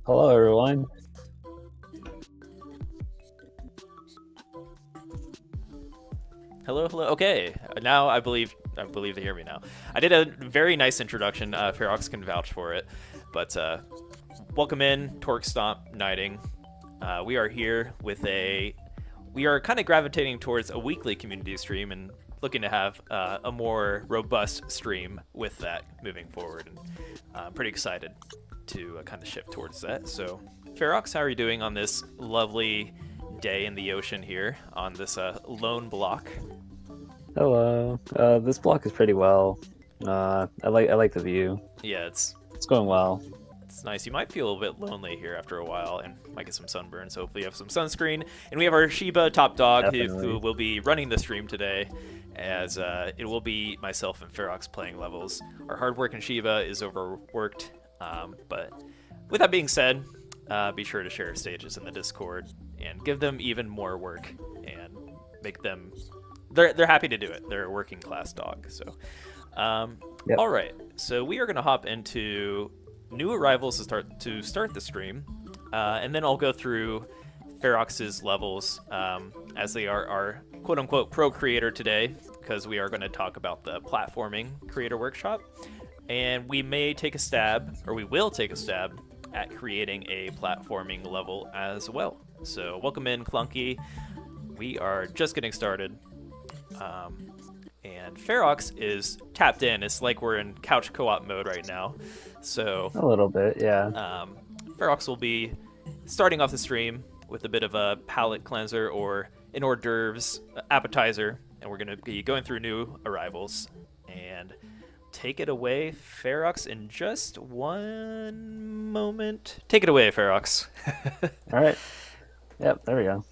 Hello, everyone. Hello, hello. Okay, now I believe they hear me now. I did a very nice introduction. Ferox can vouch for it, but welcome in, Torque Stomp Knighting. We are here with we are kind of gravitating towards a weekly community stream and looking to have a more robust stream with that moving forward. And I'm pretty excited to kind of shift towards that. So, Ferox, how are you doing on this lovely day in the ocean here on this lone block? Hello. This block is pretty well. I like the view. Yeah, It's going well. it's nice. You might feel a little bit lonely here after a while and might get some sunburns. Hopefully you have some sunscreen. And we have our Shiba top dog who will be running the stream today, as it will be myself and Ferox playing levels. Our hardworking Shiba is overworked, but with that being said, be sure to share stages in the Discord and give them even more work and make them... They're happy to do it. They're a working class dog. So, Yep. All right. So we are going to hop into new arrivals to start the stream, and then I'll go through Ferox's levels as they are our quote unquote pro creator today, because we are going to talk about the platforming creator workshop, and we may take a stab, or we will take a stab at creating a platforming level as well. So welcome in, Clunky. We are just getting started. And Ferox is tapped in. It's like we're in couch co-op mode right now. So A little bit, yeah. Ferox will be starting off the stream with a bit of a palate cleanser or an hors d'oeuvres appetizer, and we're going to be going through new arrivals. And take it away, Ferox, in just one moment. Take it away, Ferox. All right. Yep, there we go.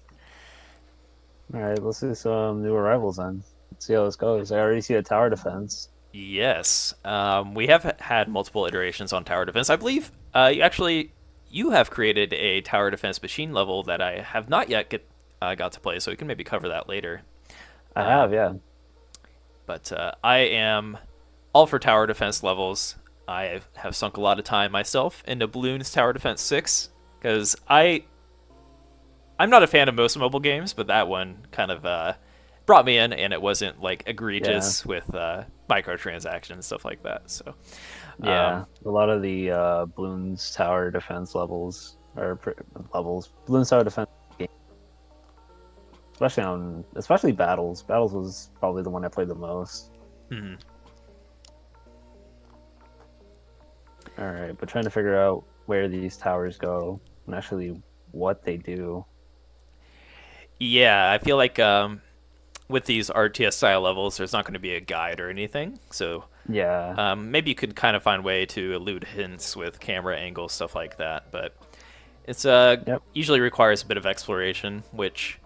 All right, let's do some new arrivals then. Let's see how this goes. I already see a tower defense. Yes, we have had multiple iterations on tower defense. I believe you have created a tower defense machine level that I have not yet got to play, so we can maybe cover that later. I have, yeah. But I am all for tower defense levels. I have sunk a lot of time myself into Bloons Tower Defense 6, because I'm not a fan of most mobile games, but that one kind of brought me in, and it wasn't like egregious with microtransactions and stuff like that. So Yeah, a lot of the Bloons Tower Defense levels, Bloons Tower Defense games, especially Battles. Battles was probably the one I played the most. mhm. All right, but trying to figure out where these towers go and actually what they do. Yeah, I feel like with these RTS style levels, there's not going to be a guide or anything. So Yeah, maybe you could kind of find a way to elude hints with camera angles, stuff like that. But it's usually requires a bit of exploration, which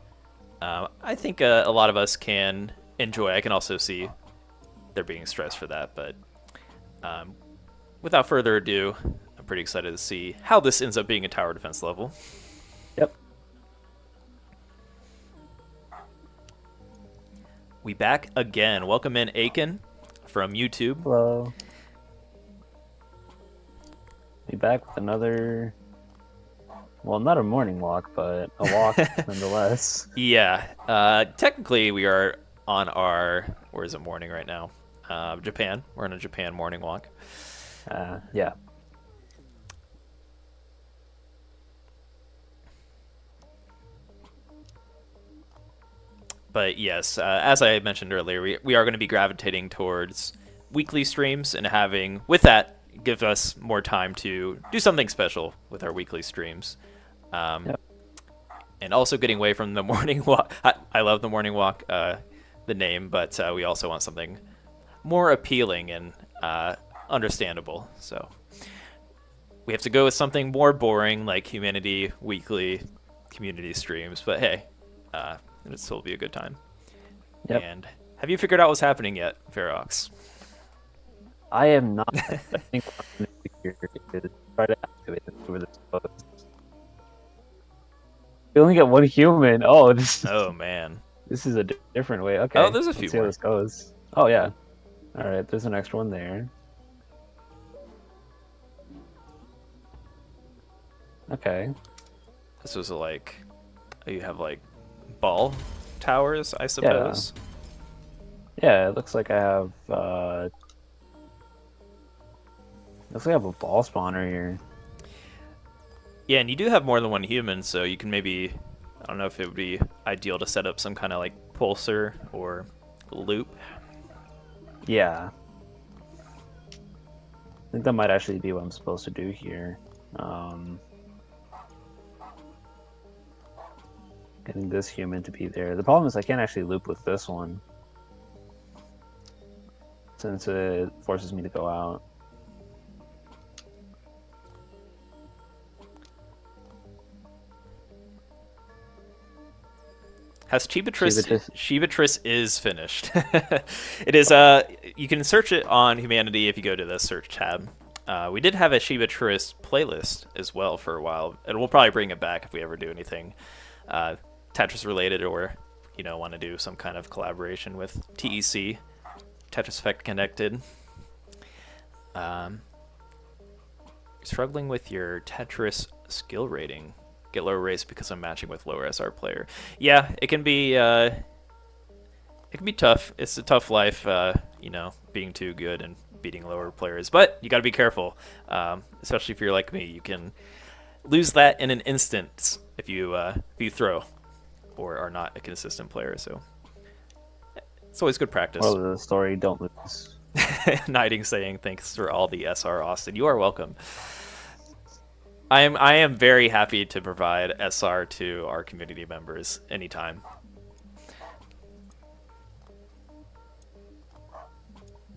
I think a lot of us can enjoy. I can also see there being stress for that. But without further ado, I'm pretty excited to see how this ends up being a tower defense level. yep. We back again. Welcome in, Aiken from YouTube. Hello. Be back with another, well, not a morning walk, but a walk nonetheless. Yeah, technically we are on where is it morning right now? Japan. We're on a Japan morning walk. Yeah. But yes, as I mentioned earlier, we are going to be gravitating towards weekly streams, and with that, give us more time to do something special with our weekly streams. Yep. And also getting away from the morning walk. I love the morning walk, the name, but we also want something more appealing and understandable. So we have to go with something more boring, like Humanity Weekly community streams. But hey, it'll still be a good time. Yep. And have you figured out what's happening yet, Ferox? I am not. I think what I'm going to do here is try to activate this over this post. We only get one human. Oh, Oh man. this is a different way. Okay. Oh, there's a few Let's see how more. this goes. Oh yeah. All right. There's an extra one there. Okay. This was like, you have like ball towers, I suppose. Yeah, it looks like I have looks like I have a ball spawner here. Yeah, and you do have more than one human, so you can maybe, I don't know if it would be ideal to set up some kind of like pulsar or loop. Yeah. I think that might actually be what I'm supposed to do here. Getting this human to be there. The problem is I can't actually loop with this one, since it forces me to go out. Has Chibitrice? Chibitrice. Chibitrice is finished. It is. You can search it on Humanity if you go to the search tab. We did have a Chibitrice playlist as well for a while, and we'll probably bring it back if we ever do anything Tetris related, or want to do some kind of collaboration with TEC, Tetris Effect Connected. Struggling with your Tetris skill rating. Get lower rates because I'm matching with lower SR player. Yeah, it can be tough. It's a tough life, being too good and beating lower players. But you got to be careful, especially if you're like me. You can lose that in an instant if you throw or are not a consistent player. So it's always good practice. Well, the story, don't lose. Knighting saying thanks for all the SR, Austin. You are welcome. I am very happy to provide SR to our community members anytime.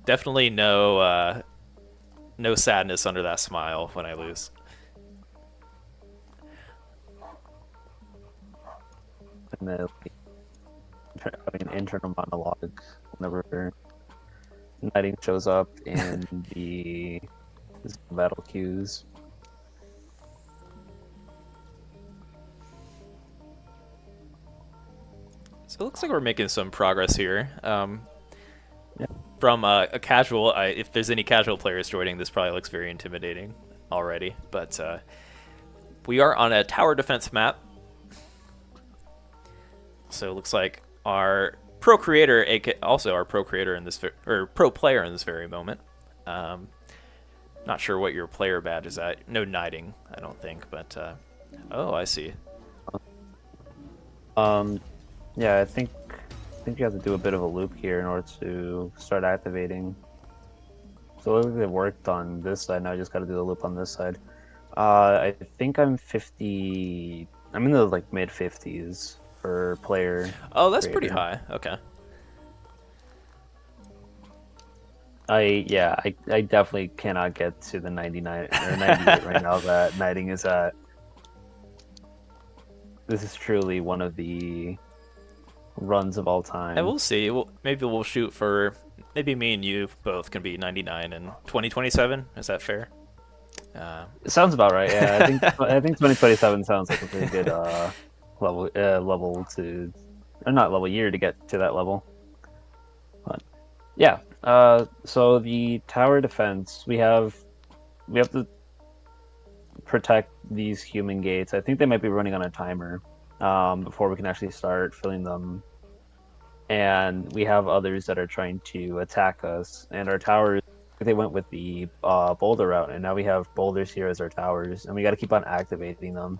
Definitely no sadness under that smile when I lose. And then having an internal monologue whenever Knighting shows up in the battle queues. So it looks like we're making some progress here. Yeah. From a casual, if there's any casual players joining, this probably looks very intimidating already. But we are on a tower defense map. So it looks like our pro creator, also our pro creator in this, or pro player in this very moment. Not sure what your player badge is at. No knighting, I don't think. But oh, I see. Yeah, I think you have to do a bit of a loop here in order to start activating. So it looks like it worked on this side. Now I just got to do the loop on this side. I think I'm 50. I'm in the like mid 50s for player. Oh, that's pretty creator. high. Okay. I definitely cannot get to the 99 or 98 right now that Knighting is at. This is truly one of the runs of all time. And we'll see. Maybe we'll shoot for, maybe me and you both can be 99 in 2027. Is that fair? It sounds about right. Yeah, I think 2027 sounds like a pretty good level to, or not level, year to get to that level. But yeah, so the tower defense, we have to protect these human gates. I think they might be running on a timer before we can actually start filling them. And we have others that are trying to attack us. And our towers, they went with the boulder route, and now we have boulders here as our towers, and we got to keep on activating them.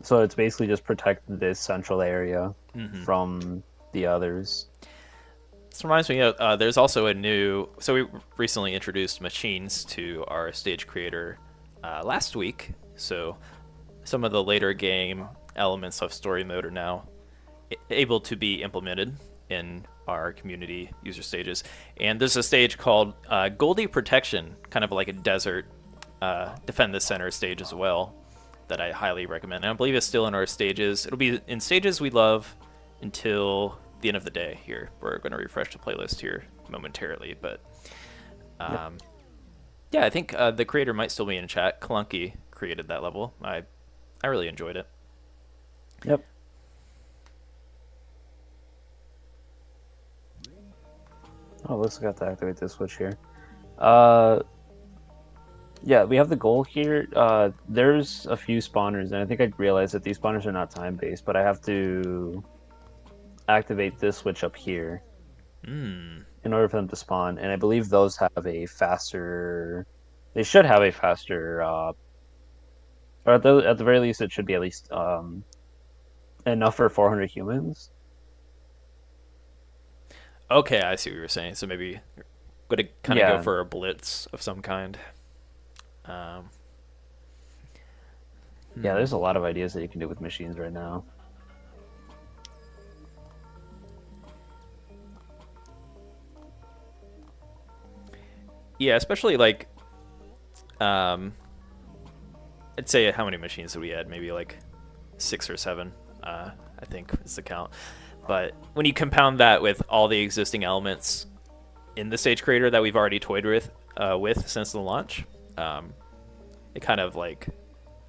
So it's basically just protect this central area from the others. This reminds me of, there's also a new, so we recently introduced machines to our stage creator last week. So some of the later game elements of story mode are now able to be implemented in our community user stages. And there's a stage called Goldie Protection, kind of like a desert defend the center stage as well, that I highly recommend. And I believe it's still in our stages. It'll be in stages we love until the end of the day here. We're going to refresh the playlist here momentarily, but yeah, I think the creator might still be in chat. Clunky created that level. I really enjoyed it. Yep. Oh, looks like I have to activate this switch here. Yeah, we have the goal here. There's a few spawners, and I think I realized that these spawners are not time-based, but I have to activate this switch up here in order for them to spawn, and I believe those have a faster... They should have a faster... or at the very least, it should be at least enough for 400 humans. Okay, I see what you're saying. So maybe going to kind of go for a blitz of some kind. Yeah, there's a lot of ideas that you can do with machines right now. Yeah, especially like, I'd say how many machines did we add? Maybe like 6 or 7, I think is the count. But when you compound that with all the existing elements in the stage creator that we've already toyed with since the launch, it kind of like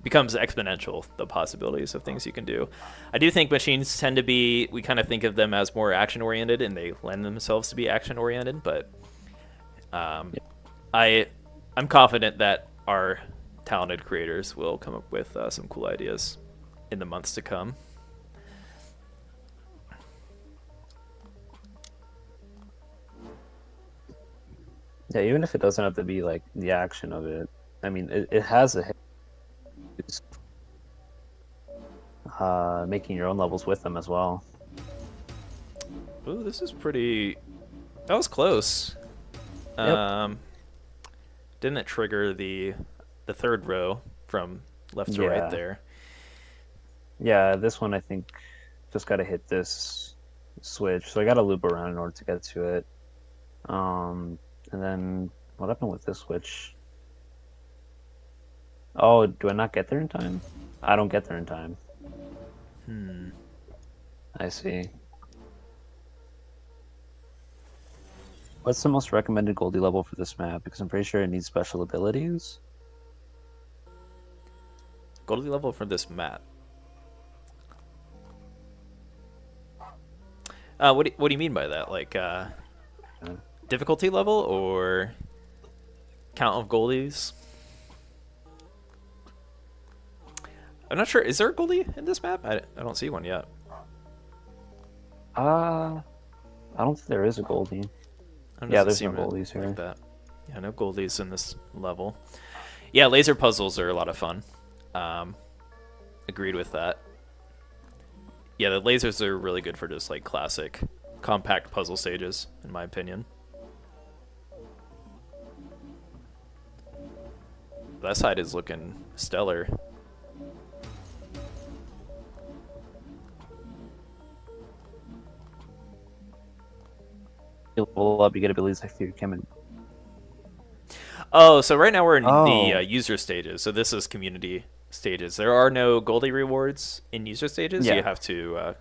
becomes exponential, the possibilities of things you can do. I do think machines tend to be, we kind of think of them as more action oriented, and they lend themselves to be action oriented, but I'm confident that our talented creators will come up with some cool ideas in the months to come. Yeah, even if it doesn't have to be like the action of it, I mean, it has a making your own levels with them as well. Ooh, this is pretty... That was close. Yep. Didn't it trigger the third row from left to right there? Yeah, this one I think just got to hit this switch, so I got to loop around in order to get to it. And then what happened with this switch? Oh, do I not get there in time? I don't get there in time. I see. What's the most recommended Goldie level for this map? Because I'm pretty sure it needs special abilities. Goldie level for this map. What do you mean by that? Like difficulty level or count of goldies? I'm not sure. Is there a goldie in this map? I don't see one yet. I don't think there is a goldie. Yeah, there's no goldies here. Like that. Yeah, no goldies in this level. Yeah, laser puzzles are a lot of fun. Agreed with that. Yeah, the lasers are really good for just like classic, compact puzzle stages, in my opinion. That side is looking stellar. You level up, you get abilities like Fear Chem. Oh, so right now we're in the user stages. So this is community stages. There are no Goldie rewards in user stages. Yeah. You have to...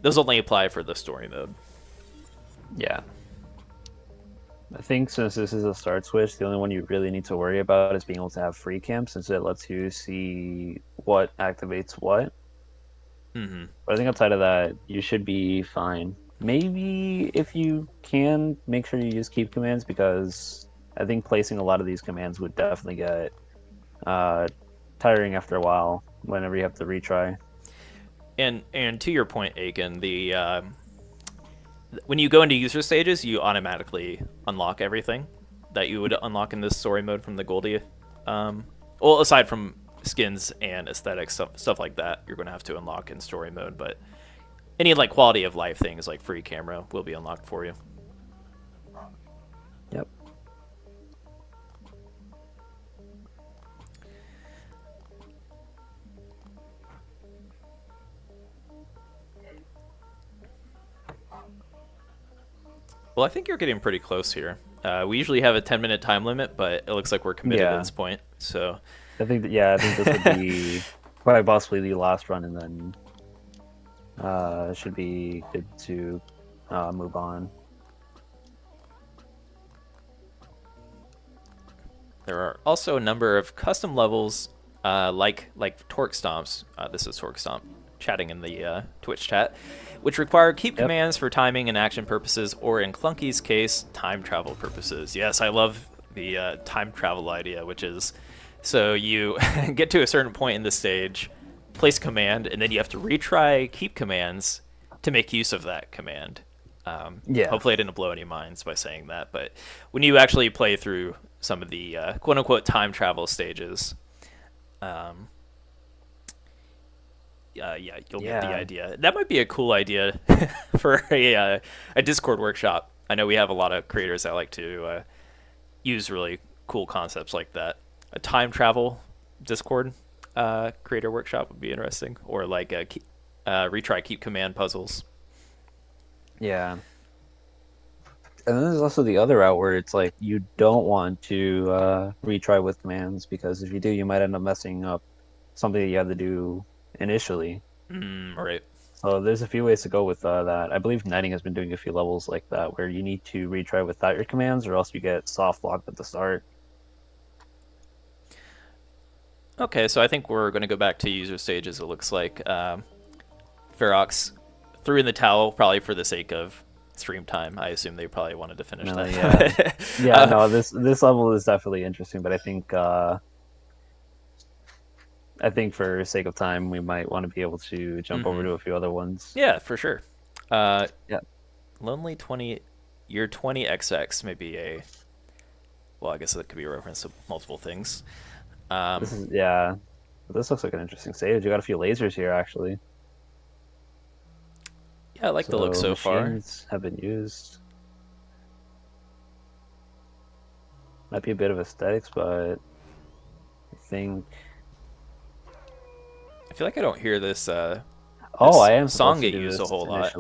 those only apply for the story mode. Yeah. I think since this is a start switch, the only one you really need to worry about is being able to have free camp, since it lets you see what activates what. Mm-hmm. But I think outside of that, you should be fine. Maybe if you can, make sure you use keep commands, because I think placing a lot of these commands would definitely get tiring after a while whenever you have to retry. And to your point, Aiken, the when you go into user stages, you automatically unlock everything that you would unlock in this story mode from the Goldie. Well, aside from skins and aesthetics, stuff like that, you're going to have to unlock in story mode. But any like quality of life things like free camera will be unlocked for you. Yep. Well, I think you're getting pretty close here. We usually have a 10-minute time limit, but it looks like we're committed at this point. So I think this would be probably possibly the last run, and then it should be good to move on. There are also a number of custom levels, like Torque Stomps. This is Torque Stomp chatting in the Twitch chat, which require keep commands for timing and action purposes, or in Clunky's case, time travel purposes. Yes, I love the time travel idea, which is so you get to a certain point in the stage, place command, and then you have to retry keep commands to make use of that command. Yeah. Hopefully I didn't blow any minds by saying that, but when you actually play through some of the quote-unquote time travel stages, you'll get the idea. That might be a cool idea for a Discord workshop. I know we have a lot of creators that like to use really cool concepts like that. A time travel Discord creator workshop would be interesting, or like a retry keep command puzzles. Yeah. And then there's also the other route where it's like you don't want to retry with commands, because if you do, you might end up messing up something that you had to do initially. Right. So there's a few ways to go with that. I believe Knighting has been doing a few levels like that where you need to retry without your commands, or else you get soft locked at the start. Okay, so I think we're going to go back to user stages, it looks like. Ferox threw in the towel, probably for the sake of stream time. I assume they probably wanted to finish that. Yeah, no, this level is definitely interesting, but I think for sake of time, we might want to be able to jump over to a few other ones. Yeah, for sure. Yeah. Lonely 20, year 20XX may be a... Well, I guess that could be a reference to multiple things. This looks like an interesting stage. You got a few lasers here, actually. Yeah, I like the look so far. Machines have been used. Might be a bit of aesthetics, but I think... I feel like I don't hear this, I am song get used a whole lot.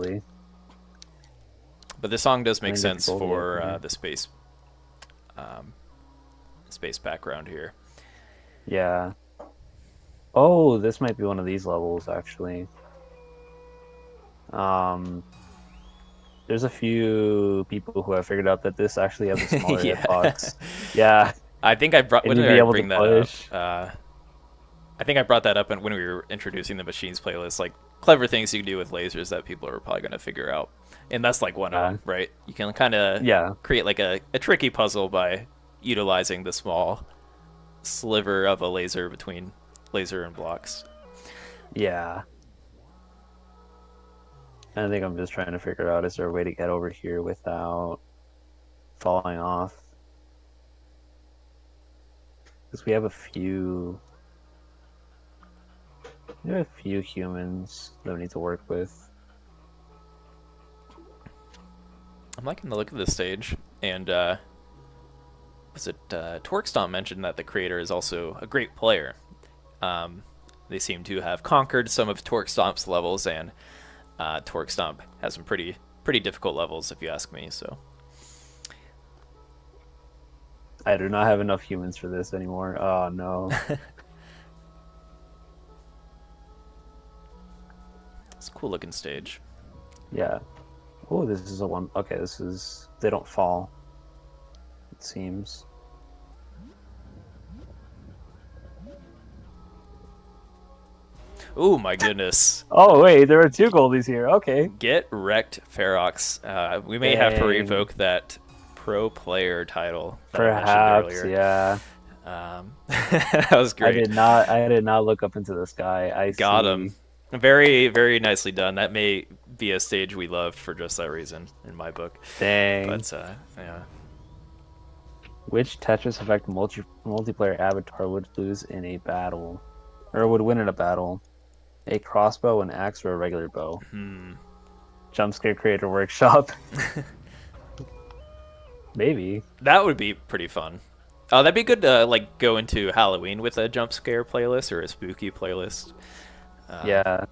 But the song does make sense for the space background here. Yeah. Oh, this might be one of these levels, actually. There's a few people who have figured out that this actually has a smaller hitbox. Yeah. I think I brought... When did I bring that push. up? I think I brought that up when we were introducing the machines playlist, like clever things you can do with lasers that people are probably going to figure out. And that's like one of them, right? You can kind of create like a tricky puzzle by utilizing the small sliver of a laser between laser and blocks. Yeah. I think I'm just trying to figure out, is there a way to get over here without falling off? Because we have a few humans that we need to work with. I'm liking the look of this stage, and was it Torkstomp mentioned that the creator is also a great player. They seem to have conquered some of Torkstomp's levels, and Torkstomp has some pretty difficult levels, if you ask me. So I do not have enough humans for this anymore. Oh no. It's a cool looking stage. Yeah. Oh, this is a one. Okay, this is... They don't fall, it seems. Oh my goodness. Oh wait, there are two goldies here. Okay. Get wrecked, Ferox. We may have to revoke that pro player title that I mentioned earlier. Yeah. That was great. I did not look up into the sky. I got him. Very, very nicely done. That may be a stage we loved for just that reason, in my book. Dang. But, yeah. Which Tetris Effect multiplayer avatar would lose in a battle? Or would win in a battle? A crossbow, an axe, or a regular bow? Jump Scare Creator Workshop. Maybe. That would be pretty fun. Oh, that'd be good to like go into Halloween with a jump scare playlist or a spooky playlist. Yeah.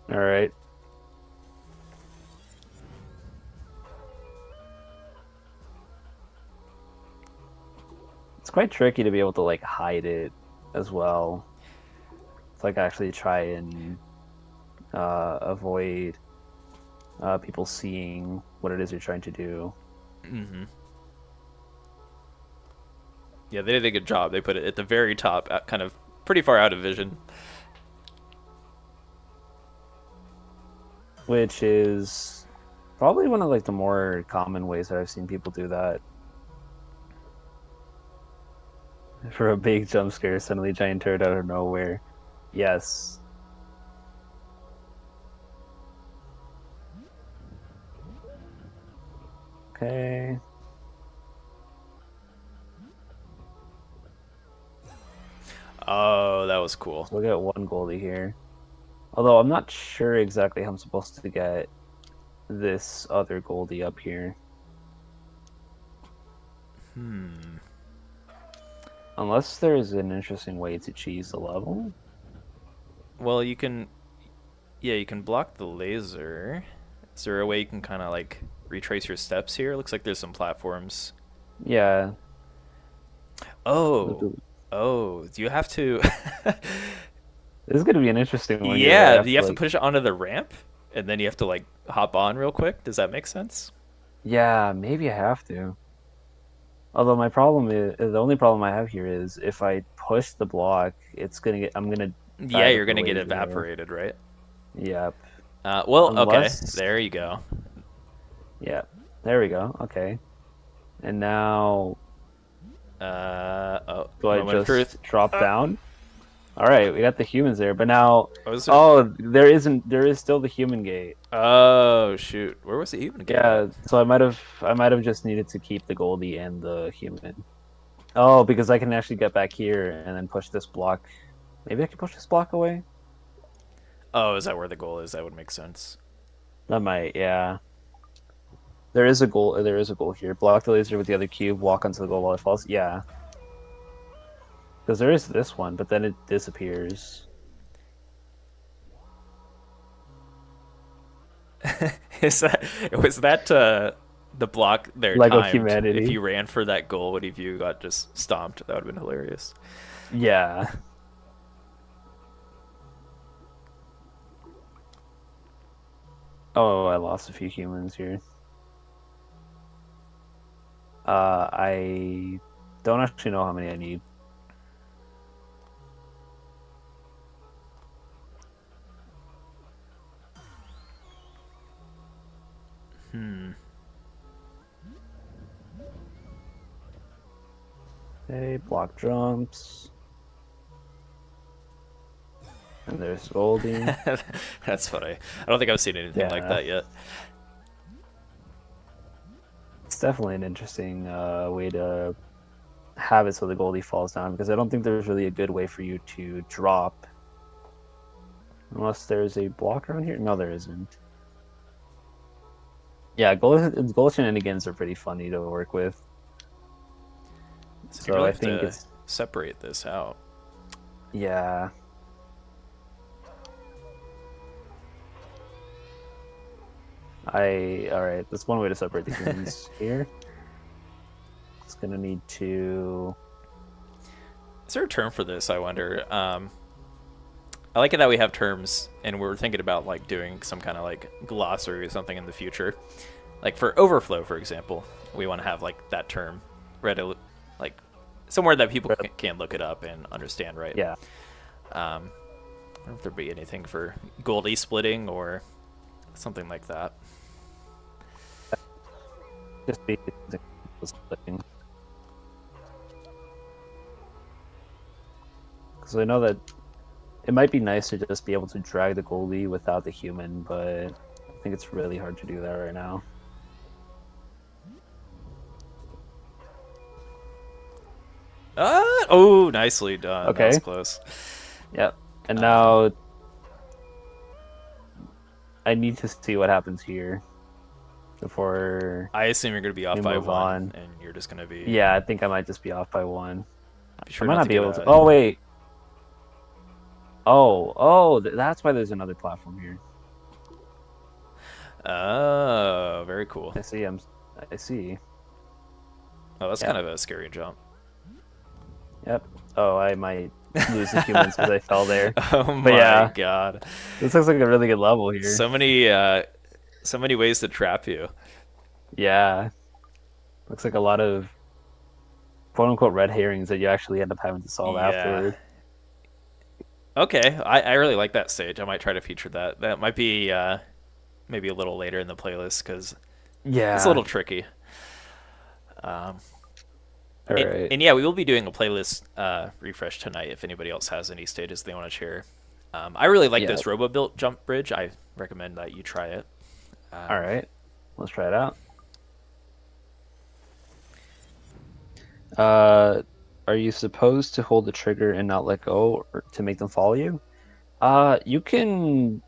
All right. It's quite tricky to be able to like hide it as well. It's like actually try and avoid people seeing what it is you're trying to do. Yeah, they did a good job. They put it at the very top, kind of pretty far out of vision. which is probably one of like the more common ways that I've seen people do that. For a big jump scare, suddenly giant turret out of nowhere. Yes. Okay. Oh, that was cool. So we'll get one goldie here. Although I'm not sure exactly how I'm supposed to get this other goldie up here. Unless there's an interesting way to cheese the level. Well, you can... Yeah, you can block the laser. Is there a way you can kind of like retrace your steps here? Looks like there's some platforms. Yeah. Oh. Oh, do you have to... This is going to be an interesting one. Yeah, do you have to push it onto the ramp? And then you have to like hop on real quick? Does that make sense? Yeah, maybe I have to. Although my problem is, the only problem I have here is if I push the block, it's going to get, I'm going to... Yeah, you're going to get evaporated, right? Yep. Well, Unless... okay, there you go. Yeah, there we go. Okay. And now... do I just drop down? All right, we got the humans there, but now... there is still the human gate. Oh, shoot. Where was the human gate? Yeah, so I might have just needed to keep the Goldie and the human. Oh, because I can actually get back here and then push this block. Maybe I can push this block away? Oh, is that where the goal is? That would make sense. That might, yeah. There is a goal here. Block the laser with the other cube, walk onto the goal while it falls. Yeah. Because there is this one, but then it disappears. Was that the block there Lego timed? Humanity. If you ran for that goal, what if you got just stomped? That would have been hilarious. Yeah. Oh, I lost a few humans here. I don't actually know how many I need. Okay, block jumps. And there's Goldie. That's funny. I don't think I've seen anything like that yet. It's definitely an interesting way to have it so the Goldie falls down, because I don't think there's really a good way for you to drop. Unless there's a block around here? No, there isn't. Yeah, goal shenanigans are pretty funny to work with. So really I think it's separate this out. Yeah. Alright, that's one way to separate the humans here. It's gonna need to... Is there a term for this, I wonder? I like it that we have terms, and we're thinking about like doing some kind of like glossary or something in the future. Like for overflow, for example, we want to have like that term ready, like somewhere that people can look it up and understand, right? Yeah. I don't know if there'd be anything for Goldie splitting or something like that. Just be splitting. Because I know that it might be nice to just be able to drag the Goldie without the human, but I think it's really hard to do that right now. Oh, nicely done. Okay. That was close. Yep. And now I need to see what happens here before I assume you're going to be off by one, and you're just going to be... Yeah, I think I might just be off by one. Sure I might not be able to... Oh, wait. Oh, that's why there's another platform here. Oh, very cool. I see. Oh, that's kind of a scary jump. Yep. Oh, I might lose the humans because I fell there. Oh my god. This looks like a really good level here. So many ways to trap you. Yeah. Looks like a lot of quote-unquote red herrings that you actually end up having to solve afterward. Okay, I really like that stage. I might try to feature that. That might be maybe a little later in the playlist because Yeah. it's a little tricky. All right. And yeah, we will be doing a playlist refresh tonight if anybody else has any stages they want to share. I really like this robo-built jump bridge. I recommend that you try it. All right. Let's try it out. Are you supposed to hold the trigger and not let go or to make them follow you? You can.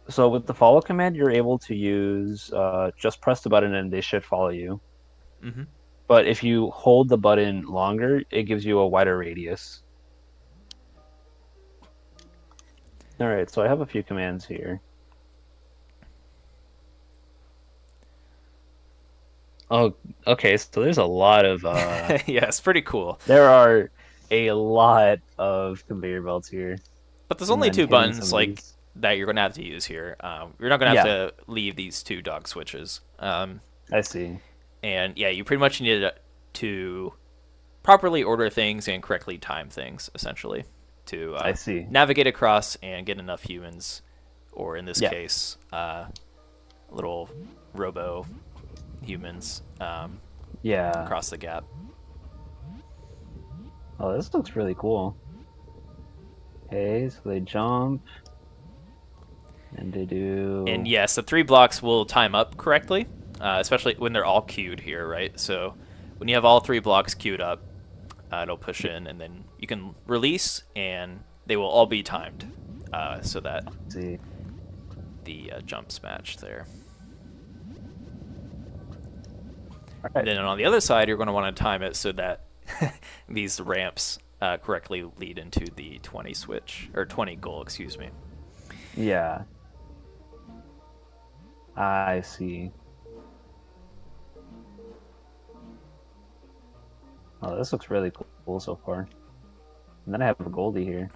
So with the follow command, you're able to use just press the button and they should follow you. Mm-hmm. But if you hold the button longer, it gives you a wider radius. All right, so I have a few commands here. Oh, okay, so there's a lot of... yeah, it's pretty cool. There are a lot of conveyor belts here. But there's only two buttons that you're going to have to use here. You're not going to have to leave these two dog switches. I see. And yeah, you pretty much need to properly order things and correctly time things, essentially, to I see. navigate across and get enough humans, or in this case, little robo humans across the gap. Oh, this looks really cool. Okay, so they jump. And they do... And yes, the 3 blocks will time up correctly, especially when they're all queued here, right? So when you have all 3 blocks queued up, it'll push in, and then you can release, and they will all be timed so that the jumps match there. Right. And then on the other side, you're going to want to time it so that these ramps correctly lead into the 20 switch, or 20 goal, excuse me. Yeah. I see. Oh, this looks really cool so far. And then I have a Goldie here.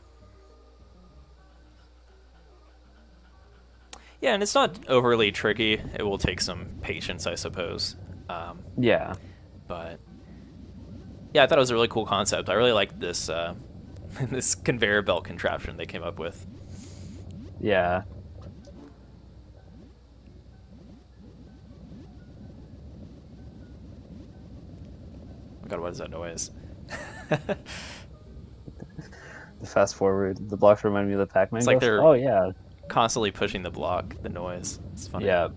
Yeah, and it's not overly tricky. It will take some patience, I suppose. Yeah. But yeah, I thought it was a really cool concept. I really like this this conveyor belt contraption they came up with. Yeah. Oh God, what is that noise? The fast forward. The blocks remind me of the Pac-Man. It's like they're constantly pushing the block. The noise. It's funny. Yeah.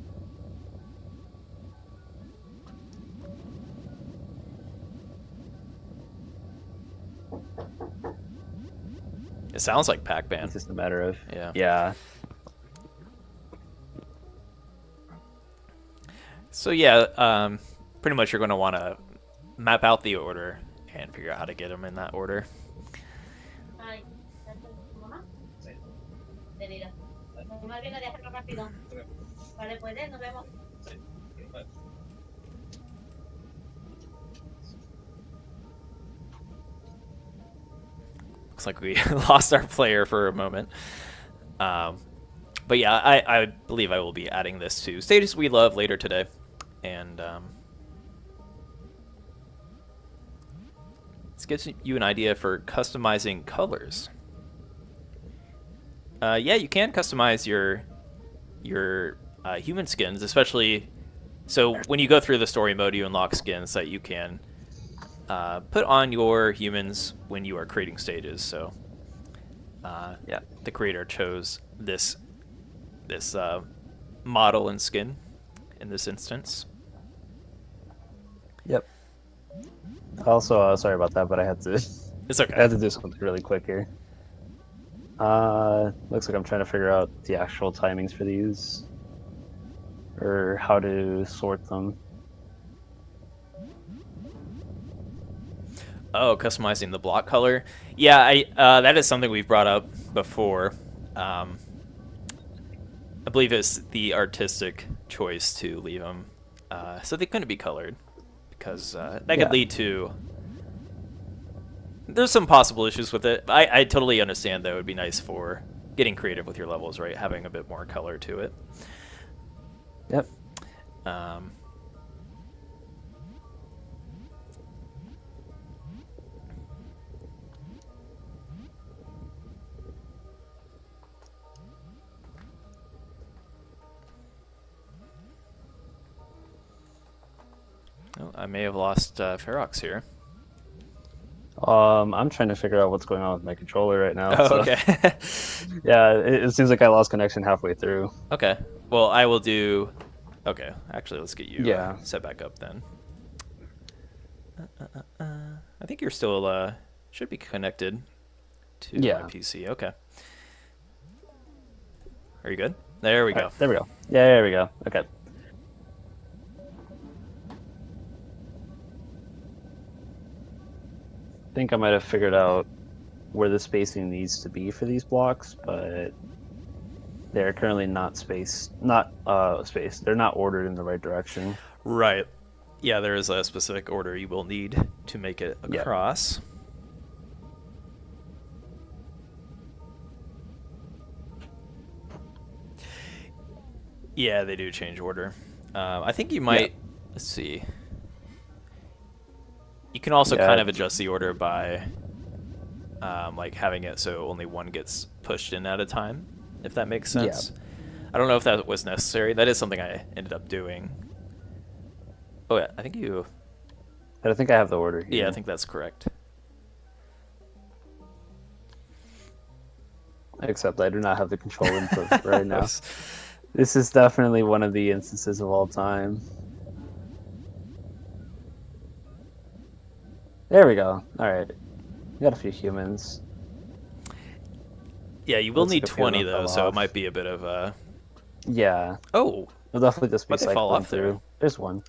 It sounds like Pac-Man. It's just a matter of yeah. So yeah, pretty much you're going to want to map out the order and figure out how to get them in that order. Looks like we lost our player for a moment. But yeah, I believe I will be adding this to Stages We Love later today. And this gives you an idea for customizing colors. Yeah, you can customize your human skins, especially... So when you go through the story mode, you unlock skins that you can put on your humans when you are creating stages. So the creator chose this model and skin in this instance. Yep. Also, sorry about that, but I had to. It's okay. I had to do something really quick here. Looks like I'm trying to figure out the actual timings for these, or how to sort them. Oh, customizing the block color. Yeah, that is something we've brought up before. I believe it's the artistic choice to leave them so they couldn't be colored, because that could lead to... There's some possible issues with it. I totally understand that it would be nice for getting creative with your levels, right? Having a bit more color to it. Yep. Oh, I may have lost Ferox here. I'm trying to figure out what's going on with my controller right now. Oh, so, okay. yeah, it seems like I lost connection halfway through. Okay. Well, I will do... Okay, actually, let's get you Yeah. set back up then. I think you're still should be connected to my PC. Okay. Are you good? There we go. Right, there we go. Yeah, there we go. Okay. I think I might have figured out where the spacing needs to be for these blocks, but they're currently not spaced. They're not ordered in the right direction. Right. Yeah, there is a specific order you will need to make it across. Yeah, they do change order. I think you might... Let's see. You can also kind of adjust the order by like having it so only one gets pushed in at a time, if that makes sense. Yeah. I don't know if that was necessary. That is something I ended up doing. Oh, yeah, I think you... I think I have the order here. Yeah, I think that's correct. Except I do not have the control input right now. This is definitely one of the instances of all time. There we go. All right. We got a few humans. Yeah, you will need 20 though, so it might be a bit of a... Yeah. Oh. It'll definitely just be cycling fall off through. There's one.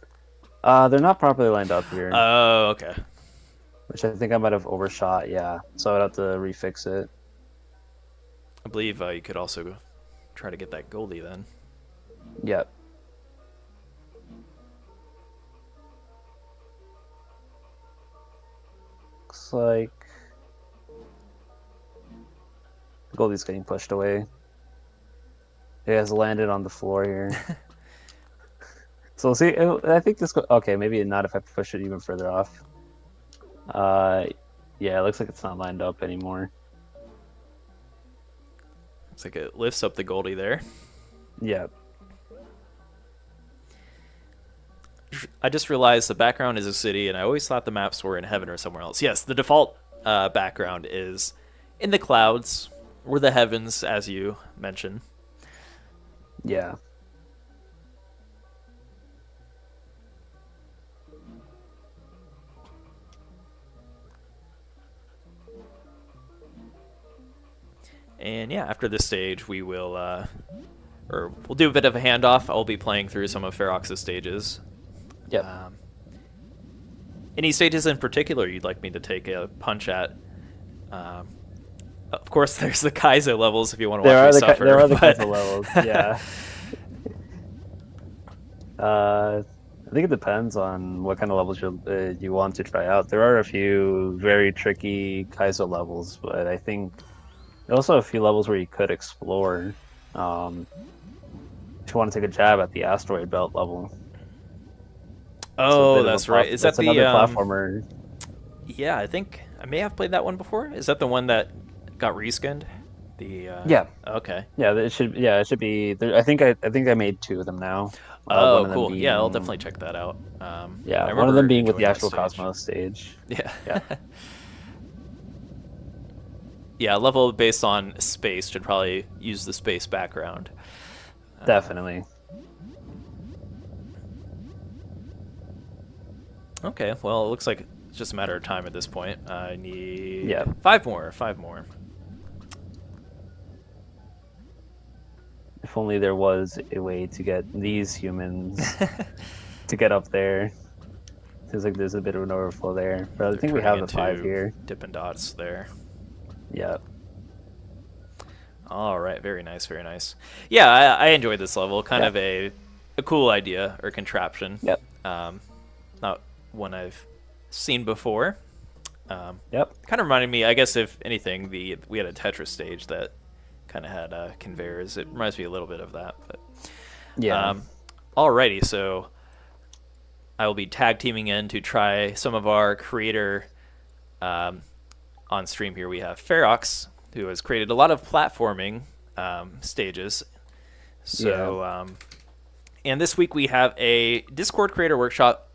They're not properly lined up here. Oh, okay. Which I think I might have overshot, yeah. So I'd have to refix it. I believe you could also try to get that Goldie then. Yep. Looks like Goldie's getting pushed away. It has landed on the floor here. So see, I think this okay, maybe not if I push it even further off. Yeah, it looks like it's not lined up anymore. Looks like it lifts up the Goldie there. Yeah. I just realized the background is a city, and I always thought the maps were in heaven or somewhere else. Yes, the default background is in the clouds, or the heavens, as you mentioned. Yeah. And yeah, after this stage, we will, or we'll do a bit of a handoff. I'll be playing through some of Ferox's stages. Yep. Any stages in particular you'd like me to take a punch at? Of course, there's the Kaizo levels if you want to watch me suffer. There are the Kaizo levels, yeah. I think it depends on what kind of levels you want to try out. There are a few very tricky Kaizo levels, but I think there are also a few levels where you could explore if you want to take a jab at the asteroid belt level. Oh, that's right. Is that the another platformer? Yeah, I think I may have played that one before. Is that the one that got reskinned? Yeah. Okay. Yeah, it should. Yeah, it should be. I think I made two of them now. Oh, cool. Being, yeah, I'll definitely check that out. Yeah, one of them being with the actual Cosmos stage. Yeah. Yeah. Yeah, a level based on space should probably use the space background. Definitely. Okay, well, it looks like it's just a matter of time at this point. I need 5 more. If only there was a way to get these humans to get up there. Seems like there's a bit of an overflow there. But I think we have the 5 here. Dippin' Dots there. Yeah. All right, very nice, very nice. Yeah, I enjoyed this level. Kind of a cool idea or contraption. Yep. Not one I've seen before. Yep. Kind of reminded me, I guess, if anything, we had a Tetris stage that kind of had conveyors. It reminds me a little bit of that. But yeah. Alrighty, so I will be tag teaming in to try some of our creator on stream here. We have Ferox, who has created a lot of platforming stages. So, and this week we have a Discord creator workshop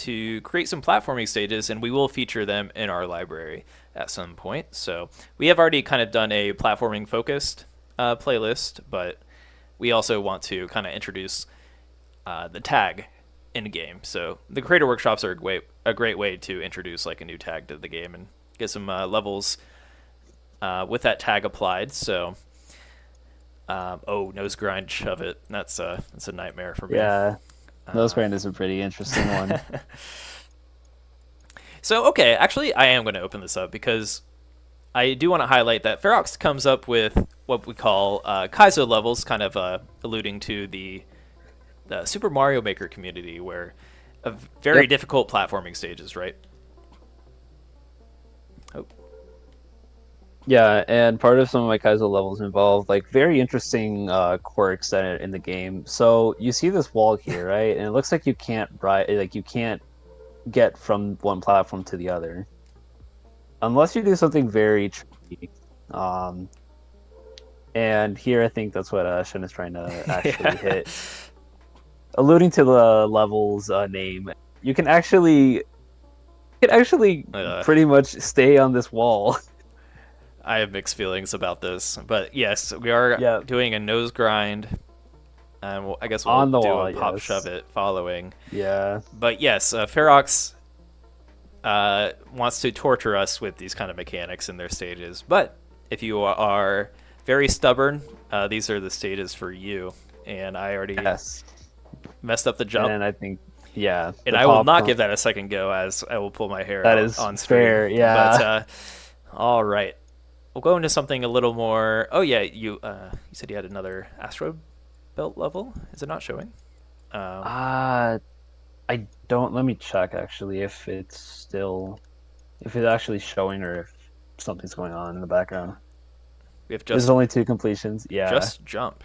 to create some platforming stages, and we will feature them in our library at some point. So we have already kind of done a platforming focused playlist, but we also want to kind of introduce the tag in game. So the creator workshops are a great way to introduce like a new tag to the game and get some levels with that tag applied. So nose grind, shove it. That's a nightmare for me. Yeah, nose grind is a pretty interesting one. So okay, actually I am going to open this up because I do want to highlight that Ferox comes up with what we call Kaizo levels, kind of alluding to the Super Mario Maker community, where a very difficult platforming stages, right? Oh. Yeah, and part of some of my Kaizo levels involve like very interesting quirks that are in the game. So you see this wall here, right? And it looks like you can't you can't get from one platform to the other unless you do something very tricky. And here I think that's what Shin is trying to actually hit. Alluding to the level's name, you can actually pretty much stay on this wall. I have mixed feelings about this, but yes, we are doing a nose grind. I guess we'll on the do wall, a pop shove it following. Yeah. But yes, Ferox wants to torture us with these kind of mechanics in their stages. But if you are very stubborn, these are the stages for you. And I already messed up the jump. And I think, yeah. And I will not give that a second go, as I will pull my hair out on stream. Fair, yeah. But, all right. We'll go into something a little more... Oh, yeah, you said you had another Astro Belt level. Is it not showing? I don't... Let me check, actually, if it's actually showing or if something's going on in the background. There's only 2 completions. Yeah. Just Jump.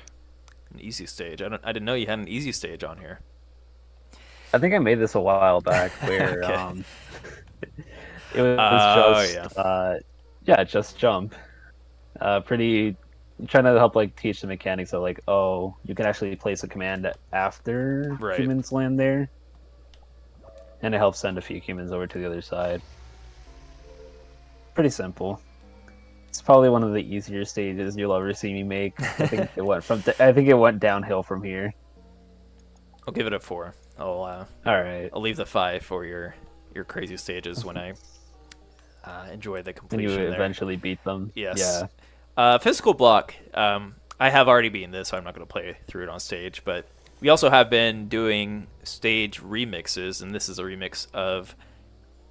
An easy stage. I didn't know you had an easy stage on here. I think I made this a while back where it was just Jump. Pretty trying to help like teach the mechanics of like, oh, you can actually place a command after humans land there, and it helps send a few humans over to the other side. Pretty simple. It's probably one of the easier stages you'll ever see me make. I think it went downhill from here. I'll give it a 4. All right. I'll leave the 5 for your crazy stages when I enjoy the completion. And you there. Eventually beat them. Yes. Yeah. Physical block. I have already beaten this, so I'm not going to play through it on stage. But we also have been doing stage remixes, and this is a remix of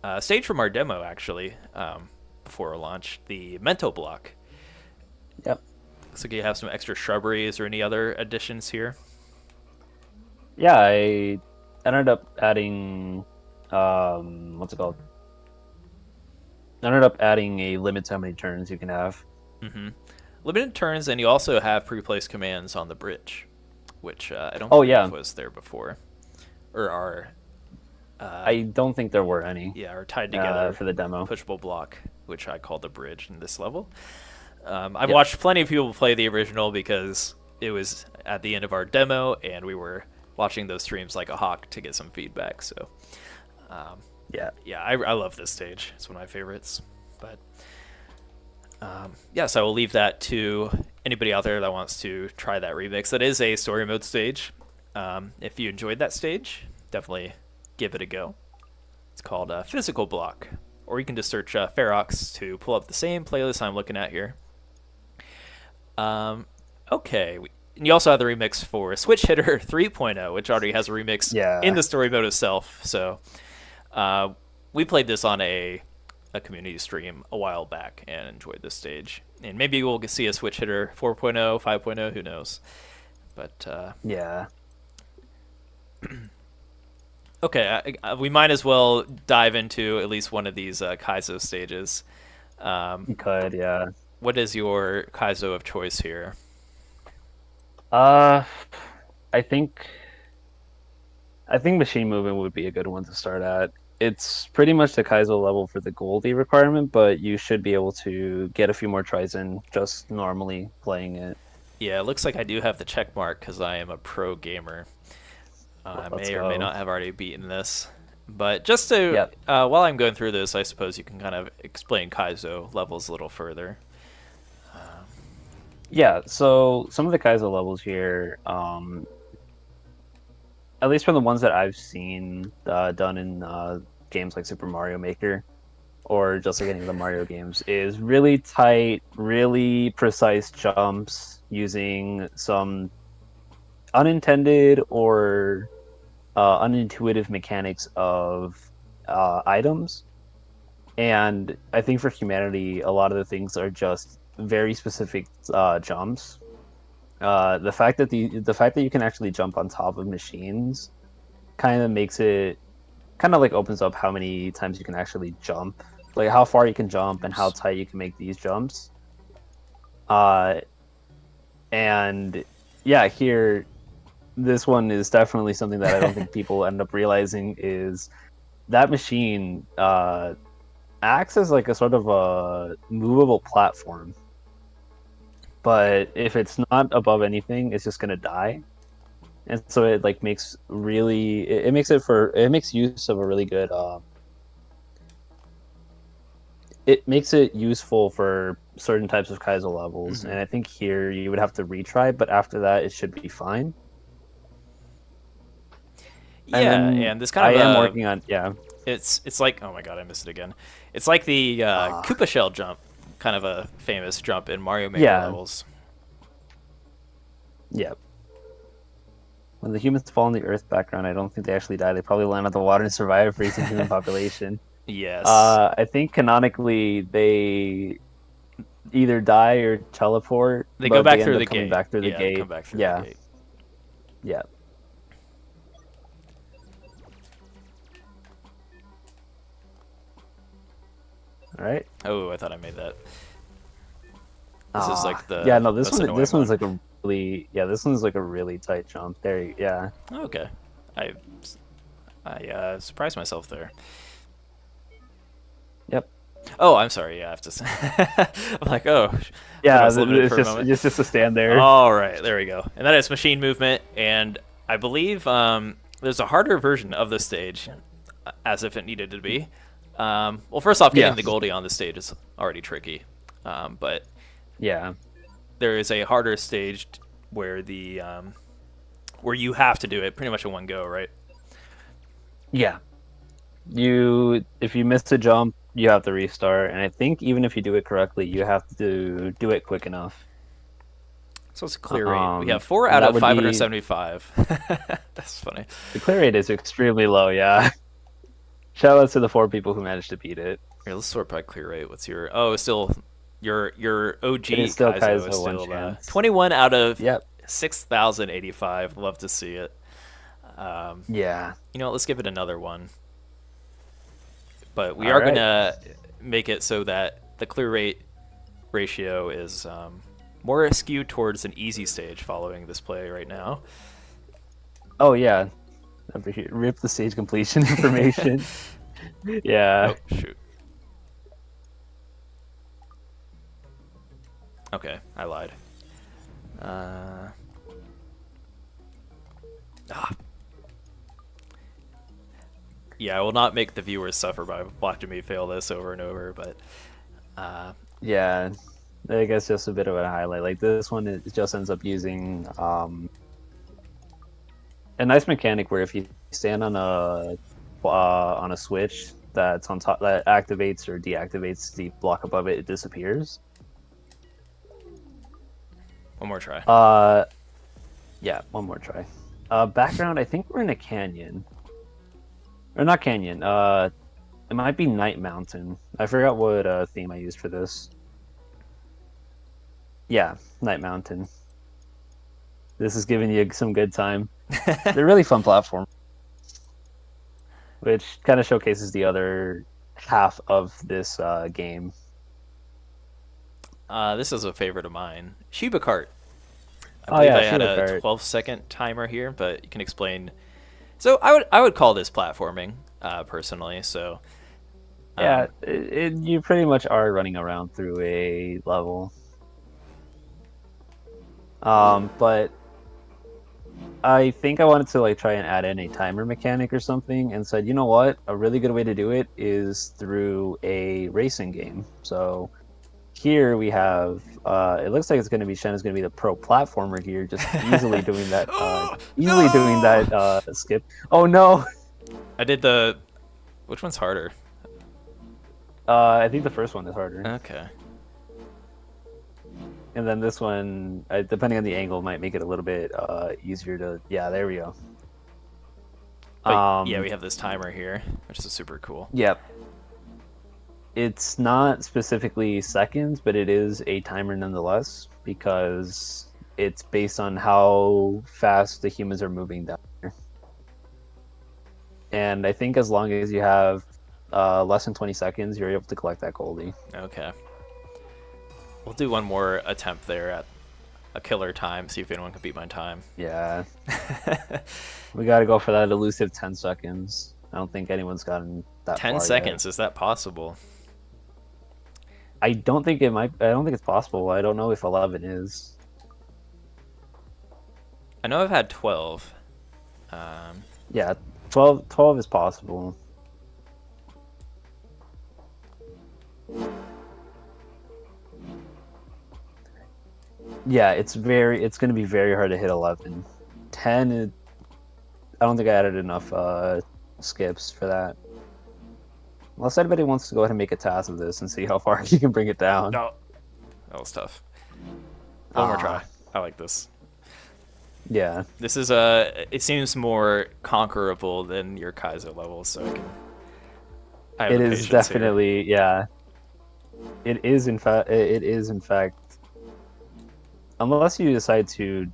a stage from our demo, actually, before our launch, the Mento block. Yep. Looks like you have some extra shrubbery. Is there any other additions here? Yeah, I ended up adding... what's it called? I ended up adding a limit to how many turns you can have. Mm-hmm. Limited turns, and you also have pre-placed commands on the bridge, which I don't think was there before. Or are... I don't think there were any. Yeah, are tied together for the demo. Pushable block, which I call the bridge in this level. I've watched plenty of people play the original because it was at the end of our demo, and we were watching those streams like a hawk to get some feedback. So, I love this stage. It's one of my favorites. But so I will leave that to anybody out there that wants to try that remix. That is a story mode stage. If you enjoyed that stage, definitely give it a go. It's called Physical Block, or you can just search Ferox to pull up the same playlist I'm looking at here. Okay. And you also have the remix for Switch Hitter 3.0, which already has a remix in the story mode itself. So we played this on a community stream a while back and enjoyed this stage. And maybe we'll see a Switch Hitter 4.0, 5.0, who knows. But okay, we might as well dive into at least one of these Kaizo stages. You could, yeah. What is your Kaizo of choice here? I think machine movement would be a good one to start at. It's pretty much the Kaizo level for the Goldie requirement, but you should be able to get a few more tries in just normally playing it. Yeah, it looks like I do have the check mark because I am a pro gamer. I may or may not have already beaten this. But just to, Yep. while I'm going through this, I suppose you can kind of explain Kaizo levels a little further. Yeah, so some of the Kaizo levels here, at least from the ones that I've seen done in games like Super Mario Maker or just like any of the Mario games, is really tight, really precise jumps using some unintended or unintuitive mechanics of items. And I think for humanity, a lot of the things are just very specific jumps. The fact that you can actually jump on top of machines kind of makes it like opens up how many times you can actually jump, like how far you can jump and how tight you can make these jumps. And yeah, here, this one is definitely something that I don't think people end up realizing is that machine acts as like a sort of a movable platform. But if it's not above anything, it's just gonna die. And so it like makes it makes use of a really good it makes it useful for certain types of Kaizo levels. Mm-hmm. And I think here you would have to retry, but after that it should be fine. Yeah, and this kind of I am working on It's like, oh my god, I missed it again. It's like the Koopa Shell jump, kind of a famous jump in Mario Maker levels. Yeah. When the humans fall in the Earth background, I don't think they actually die. They probably land on the water and survive for each human population. Yes. I think canonically they either die or teleport. They go back through the gate. Back through the gate. Come back through the gate. Yeah. All right. Oh, I thought I made that. This is like the this one's like a really this one's like a really tight jump. Okay, I surprised myself there. Yep. Oh, I'm sorry. Yeah, I have to. I'm like, oh. Yeah, it's just to stand there. All right, there we go. And that is machine movement, and I believe there's a harder version of the stage, as if it needed to be. Well, first off, getting the Goldie on the stage is already tricky, but yeah, there is a harder stage where where you have to do it pretty much in one go, right? Yeah. If you miss a jump, you have to restart, and I think even if you do it correctly, you have to do it quick enough. So it's a clear rate. We have 4 out of 575. That's funny. The clear rate is extremely low. Yeah. Shout out to the 4 people who managed to beat it. Here, let's sort by clear rate. What's your? Oh, still your OG it is still Kaizo is still 21 out of 6,085. Love to see it. Yeah. You know what, let's give it another one. But we are gonna make it so that the clear rate ratio is more skewed towards an easy stage following this play right now. Oh yeah. Over here, rip the stage completion information. Yeah. Oh, shoot. Okay, I lied. Yeah, I will not make the viewers suffer by watching me fail this over and over, but yeah, I guess just a bit of a highlight. Like this one, it just ends up using a nice mechanic where if you stand on a switch that's on top that activates or deactivates the block above it, it disappears. One more try. Yeah, one more try. Background, I think we're in a canyon. Or not canyon. It might be Night Mountain. I forgot what theme I used for this. Yeah, Night Mountain. This is giving you some good time. They're really fun platform, which kind of showcases the other half of this game. This is a favorite of mine. Shiba Cart. I believe I had a 12-second timer here, but you can explain. So I would call this platforming, personally. So yeah, you pretty much are running around through a level. But I think I wanted to like try and add in a timer mechanic or something, and said, you know what, a really good way to do it is through a racing game. So here we have, it looks like it's going to be Shen is going to be the pro platformer here, just easily doing that, skip. Oh no! I did the. Which one's harder? I think the first one is harder. Okay. And then this one, depending on the angle, might make it a little bit easier to. Yeah, there we go. But, yeah, we have this timer here, which is super cool. Yep. It's not specifically seconds, but it is a timer nonetheless, because it's based on how fast the humans are moving down here. And I think as long as you have less than 20 seconds, you're able to collect that goldie. Okay. We'll do one more attempt there at a killer time, see if anyone can beat my time. Yeah. We gotta go for that elusive 10 seconds. I don't think anyone's gotten that 10 far seconds, yet. is that possible? I don't think it's possible. I don't know if 11 is. I know I've had 12. Yeah, 12 is possible. Yeah, it's going to be very hard to hit 11. 10, I don't think I added enough skips for that. Unless anybody wants to go ahead and make a task of this and see how far you can bring it down. No, that was tough. One more try. I like this. Yeah. This is it seems more conquerable than your Kaiser level, so I have It the is patience definitely, yeah. It is in fact, unless you decide to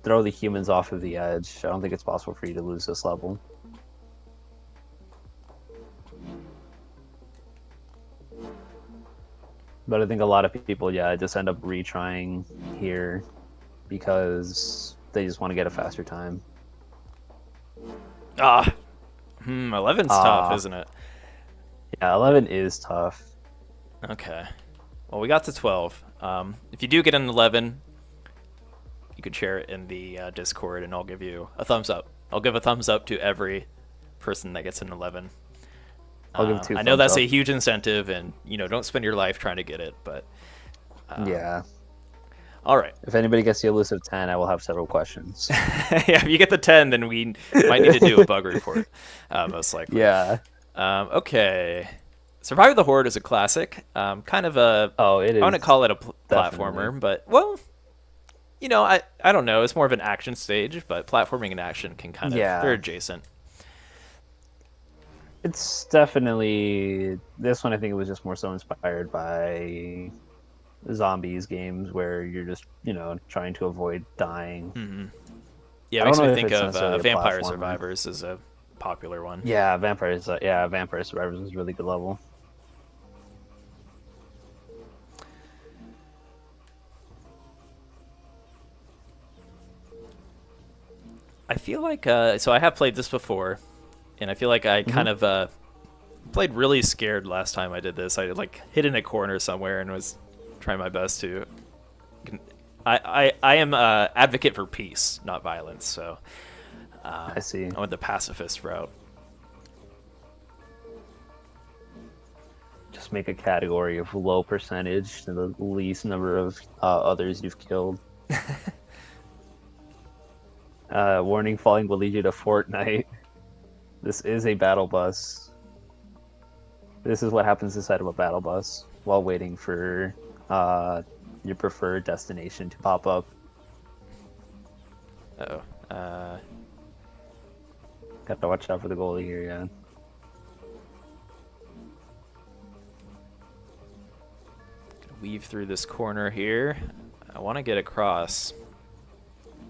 throw the humans off of the edge, I don't think it's possible for you to lose this level. But I think a lot of people, yeah, just end up retrying here because they just want to get a faster time. 11's tough, isn't it? Yeah, 11 is tough. Okay. Well, we got to 12. If you do get an 11, you could share it in the Discord, and I'll give you a thumbs up. I'll give a thumbs up to every person that gets an 11. I'll give 2 I know that's thumbs a up. huge incentive, and don't spend your life trying to get it, but Yeah. all right. If anybody gets the elusive 10, I will have several questions. Yeah, if you get the 10, then we might need to do a bug report, most likely. Yeah. Okay. Survive the Horde is a classic. Kind of a. Oh, it is. I wouldn't call it a definitely. platformer, but well, I don't know. It's more of an action stage, but platforming and action can kind of they're adjacent. It's definitely this one. I think it was just more so inspired by zombies games where you're just trying to avoid dying. Mm-hmm. Yeah, it makes me think of Vampire Survivors as a popular one. Yeah, Vampire Survivors is a really good level. I feel like so I have played this before, and I feel like I kind of played really scared last time I did this. I hid in a corner somewhere and was trying my best to. I am advocate for peace, not violence. So I see. I went the pacifist route. Just make a category of low percentage to the least number of others you've killed. Warning: falling will lead you to Fortnite. This is a battle bus. This is what happens inside of a battle bus while waiting for your preferred destination to pop up. Uh-oh. Got to watch out for the goalie here, yeah. Weave through this corner here. I want to get across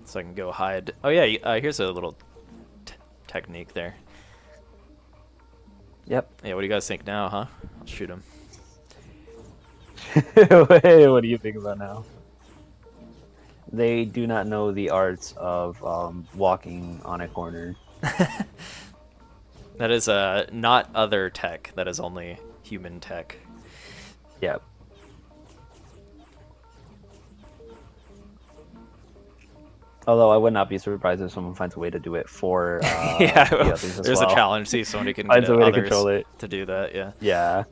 so I can go hide. Oh yeah, here's a little technique there. Yep. Yeah, what do you guys think now, huh? I'll shoot him. Hey, what do you think about now? They do not know the arts of walking on a corner. That is not other tech. That is only human tech. Yep. Although I would not be surprised if someone finds a way to do it for Yeah, the others as there's well. a challenge. See if somebody can Finds get a way to others control it. to do that. Yeah. Yeah.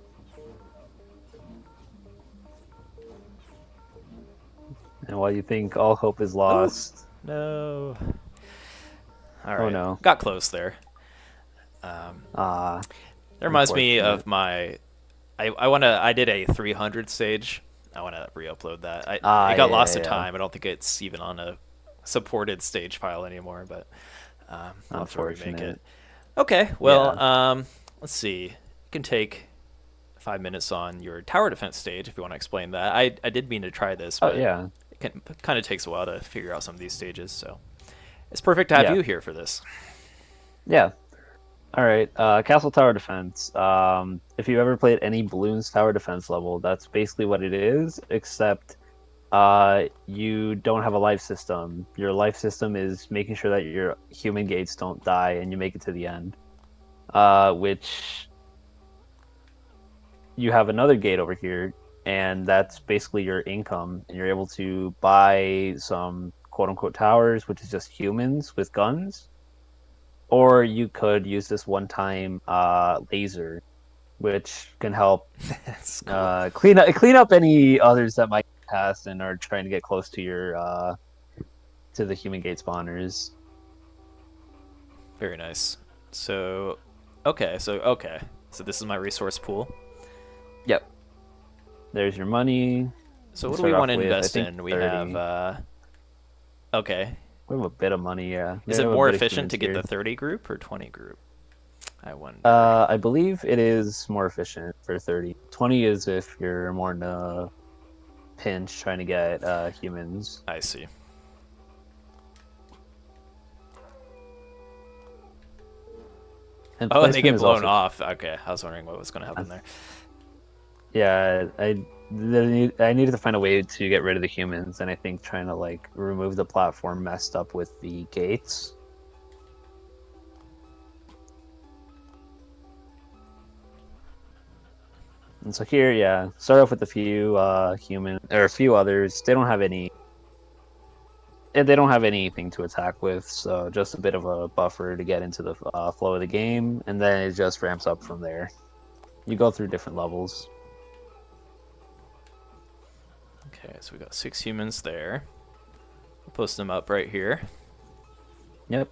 And while you think all hope is lost, No. All right. Oh no. Got close there. That reminds me of my. I did a 300 stage. I want to re-upload that. It got lost in time. I don't think it's even on a supported stage file anymore, but I'll have to remake it. Okay, well, let's see. You can take 5 minutes on your tower defense stage if you want to explain that. I did mean to try this, but it kind of takes a while to figure out some of these stages, so it's perfect to have you here for this. Yeah. All right, Castle Tower Defense. If you ever played any Bloons Tower Defense level, that's basically what it is, except you don't have a life system. Your life system is making sure that your human gates don't die and you make it to the end. Which you have another gate over here, and that's basically your income, and you're able to buy some quote-unquote towers, which is just humans with guns. Or you could use this one-time laser, which can help clean up any others that might pass and are trying to get close to your to the human gate spawners. Very nice. So this is my resource pool. Yep. There's your money. So what do we want to invest in? We have okay. We have a bit of money, yeah. Is it more efficient to get the 30 group or 20 group? I wonder. I believe it is more efficient for 30. 20 is if you're more in a pinch trying to get humans. I see. And and they get blown off. Okay, I was wondering what was going to happen there. Yeah, I needed to find a way to get rid of the humans, and I think trying to like remove the platform messed up with the gates. And so here, start off with a few human or a few others. They don't have any. They don't have anything to attack with, so just a bit of a buffer to get into the flow of the game, and then it just ramps up from there. You go through different levels. Okay, so we got 6 humans there. We'll post them up right here. Yep.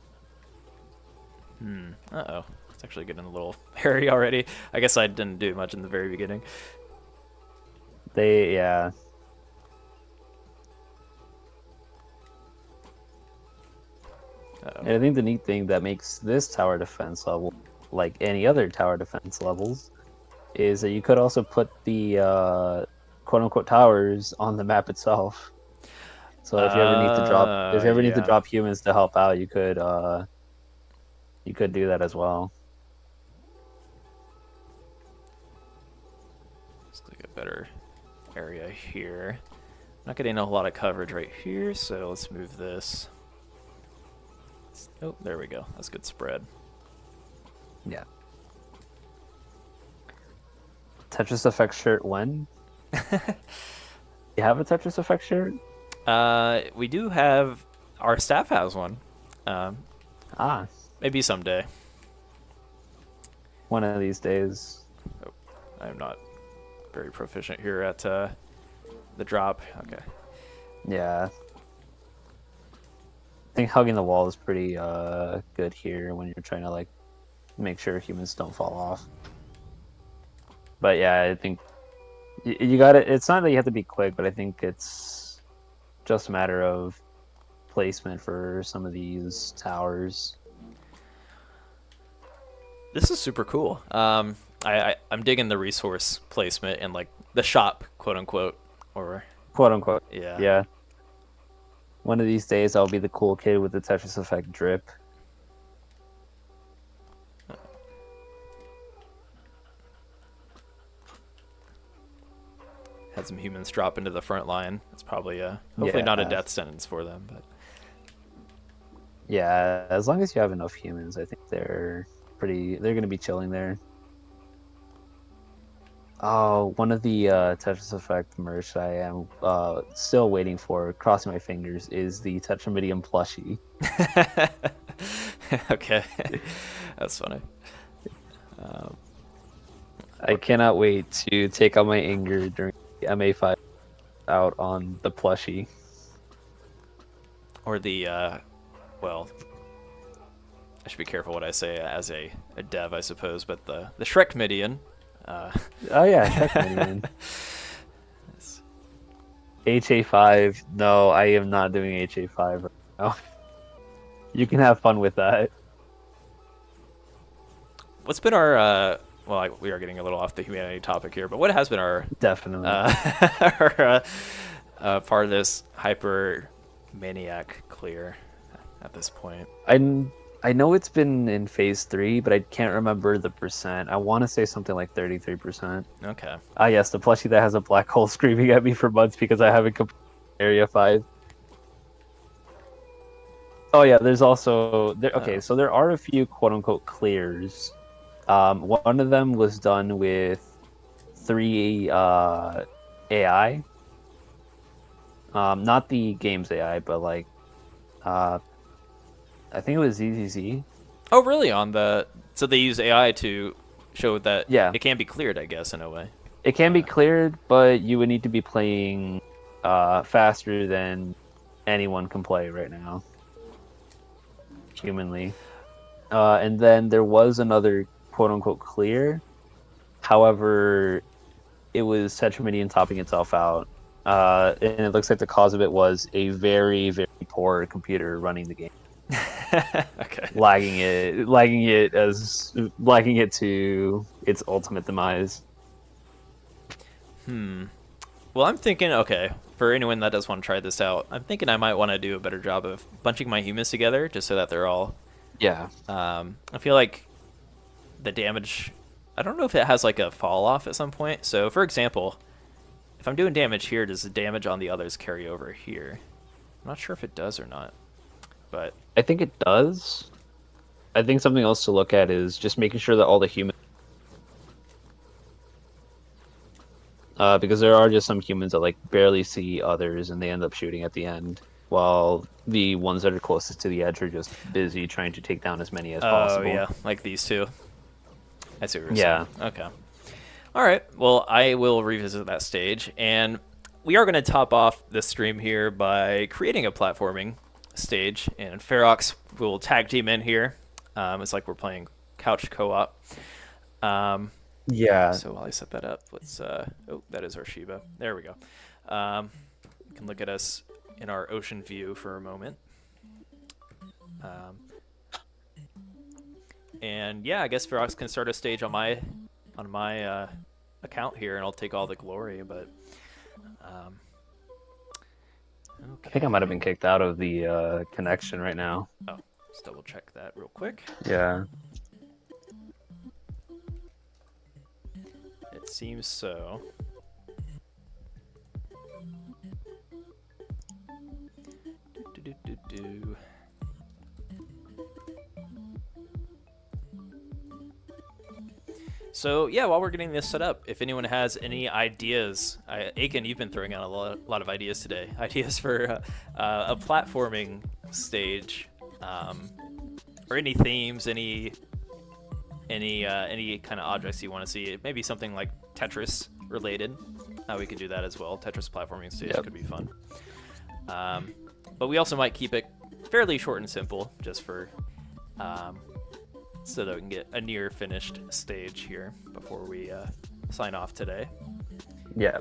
Uh-oh. It's actually getting a little hairy already. I guess I didn't do much in the very beginning. And I think the neat thing that makes this tower defense level, like any other tower defense levels, is that you could also put the quote-unquote towers on the map itself. So if you ever need to drop humans to help out, you could do that as well. Looks like a better area here. Not getting a whole lot of coverage right here, so let's move this. Oh, there we go. That's good spread. Yeah. Tetris Effect shirt when? You have a Tetris Effect shirt? We do have. Our staff has one. Maybe someday. One of these days. Oh, I'm not very proficient here at the drop. Okay. Yeah. I think hugging the wall is pretty good here when you're trying to like make sure humans don't fall off. But yeah, I think you got it. It's not that you have to be quick, but I think it's just a matter of placement for some of these towers. This is super cool. I'm digging the resource placement and like the shop, quote unquote, or quote unquote. Yeah. Yeah. One of these days, I'll be the cool kid with the Tetris Effect drip. Had some humans drop into the front line. It's probably hopefully not a death sentence for them, but yeah, as long as you have enough humans, I think they're going to be chilling there. Oh, one of the Tetris Effect merch I am still waiting for, crossing my fingers, is the Tetramidium plushie. Okay, that's funny. I cannot wait to take out my anger during the MA5 out on the plushie. Or the, well, I should be careful what I say as a dev, I suppose, but the Shrek Midian. Oh yeah, Shrek HA5. No, I am not doing HA5 right now. You can have fun with that. What's been our, well, we are getting a little off the humanity topic here, but what has been our... Definitely. Our, part of this hyper maniac clear at this point? I know it's been in phase 3, but I can't remember the percent. I want to say something like 33%. Okay. Ah, yes, the plushie that has a black hole screaming at me for months because I haven't completed Area 5. Oh yeah, there's also okay. So there are a few quote unquote clears. One of them was done with 3 AI. Not the game's AI, but like I think it was ZZZ. Oh, really? So they use AI to show that Yeah. it can be cleared, I guess, in a way. It can be cleared, but you would need to be playing faster than anyone can play right now, humanly. And then there was another quote-unquote clear. However, it was Tetramidian topping itself out. And it looks like the cause of it was a very, very poor computer running the game. Okay. Lagging it to its ultimate demise. Well, I'm thinking, okay, for anyone that does want to try this out, I'm thinking I might want to do a better job of bunching my humans together just so that they're all... Yeah. I feel like the damage... I don't know if it has like a fall off at some point. So, for example, if I'm doing damage here, does the damage on the others carry over here? I'm not sure if it does or not, but... I think it does. I think something else to look at is just making sure that all the humans... because there are just some humans that like barely see others and they end up shooting at the end, while the ones that are closest to the edge are just busy trying to take down as many as possible. Oh, yeah, like these two. I see what you're Yeah. saying. Okay. All right. Well, I will revisit that stage, and we are going to top off this stream here by creating a platforming stage, and Ferox will tag team in here. It's like we're playing couch co-op. Yeah. So while I set that up, let's... oh, that is our Shiba. There we go. You can look at us in our ocean view for a moment. And yeah, I guess Ferox can start a stage on my account here, and I'll take all the glory. But I think I might have been kicked out of the connection right now. Oh, let's double check that real quick. Yeah. It seems so. Do. So yeah, while we're getting this set up, if anyone has any ideas, Aiken, you've been throwing out a lot of ideas today. Ideas for a platforming stage, or any themes, any kind of objects you want to see. Maybe something like Tetris related. We could do that as well. Tetris platforming stage could be fun. But we also might keep it fairly short and simple, just for so that we can get a near finished stage here before we sign off today. Yeah.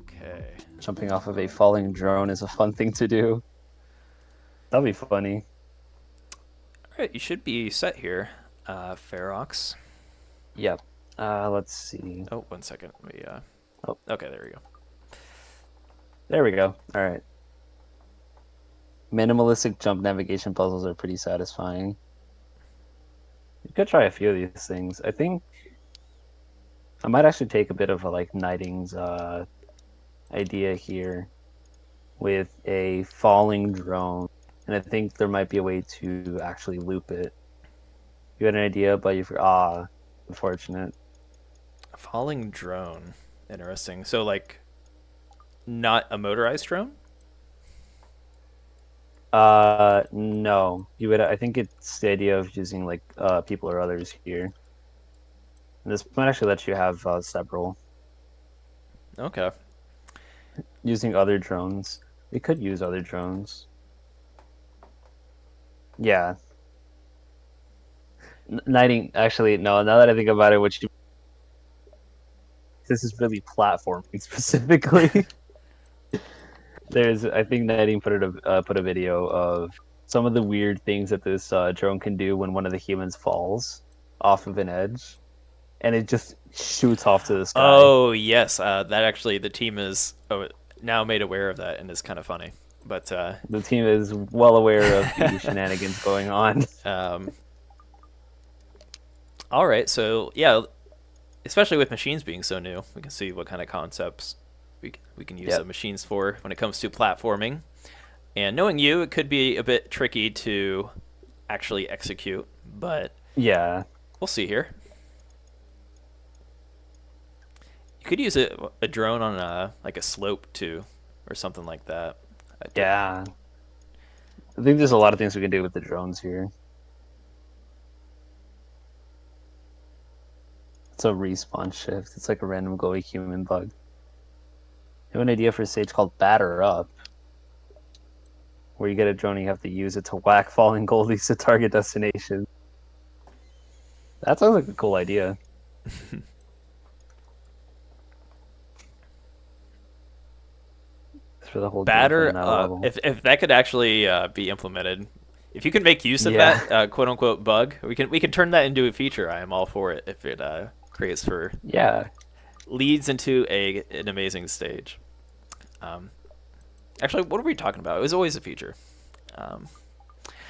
Okay. Jumping off of a falling drone is a fun thing to do. That'll be funny. Alright, you should be set here, Ferox. Yep. Let's see. Oh, 1 second. Let me, Oh. Okay, there we go. There we go. All right. Minimalistic jump navigation puzzles are pretty satisfying. You could try a few of these things. I think I might actually take a bit of a like Nighting's idea here with a falling drone, and I think there might be a way to actually loop it. You had an idea, but you forgot. Unfortunate. Falling drone. Interesting. So, like, not a motorized drone? No. You would. I think it's the idea of using like people or others here. And this might actually let you have several Okay. using other drones. We could use other drones. Yeah. Knighting. Actually, no. Now that I think about it, this is really platforming specifically. I think Knighting put a video of some of the weird things that this drone can do when one of the humans falls off of an edge, and it just shoots off to the sky. Oh, yes. That actually, the team is now made aware of that, and it's kind of funny. But the team is well aware of the shenanigans going on. All right, so yeah, especially with machines being so new, we can see what kind of concepts we can use the machines for when it comes to platforming. And knowing you, it could be a bit tricky to actually execute, but yeah, we'll see here. You could use a drone on like a slope too, or something like that. Yeah, I think there's a lot of things we can do with the drones here. It's a respawn shift. It's like a random glowy human bug. I have an idea for a stage called Batter Up, where you get a drone and you have to use it to whack falling goldies to target destination. That sounds like a cool idea. For the whole Batter Up. If that could actually be implemented, if you can make use of that quote unquote bug, we can turn that into a feature. I am all for it if it creates for leads into an amazing stage. Actually, what are we talking about? It was always a feature.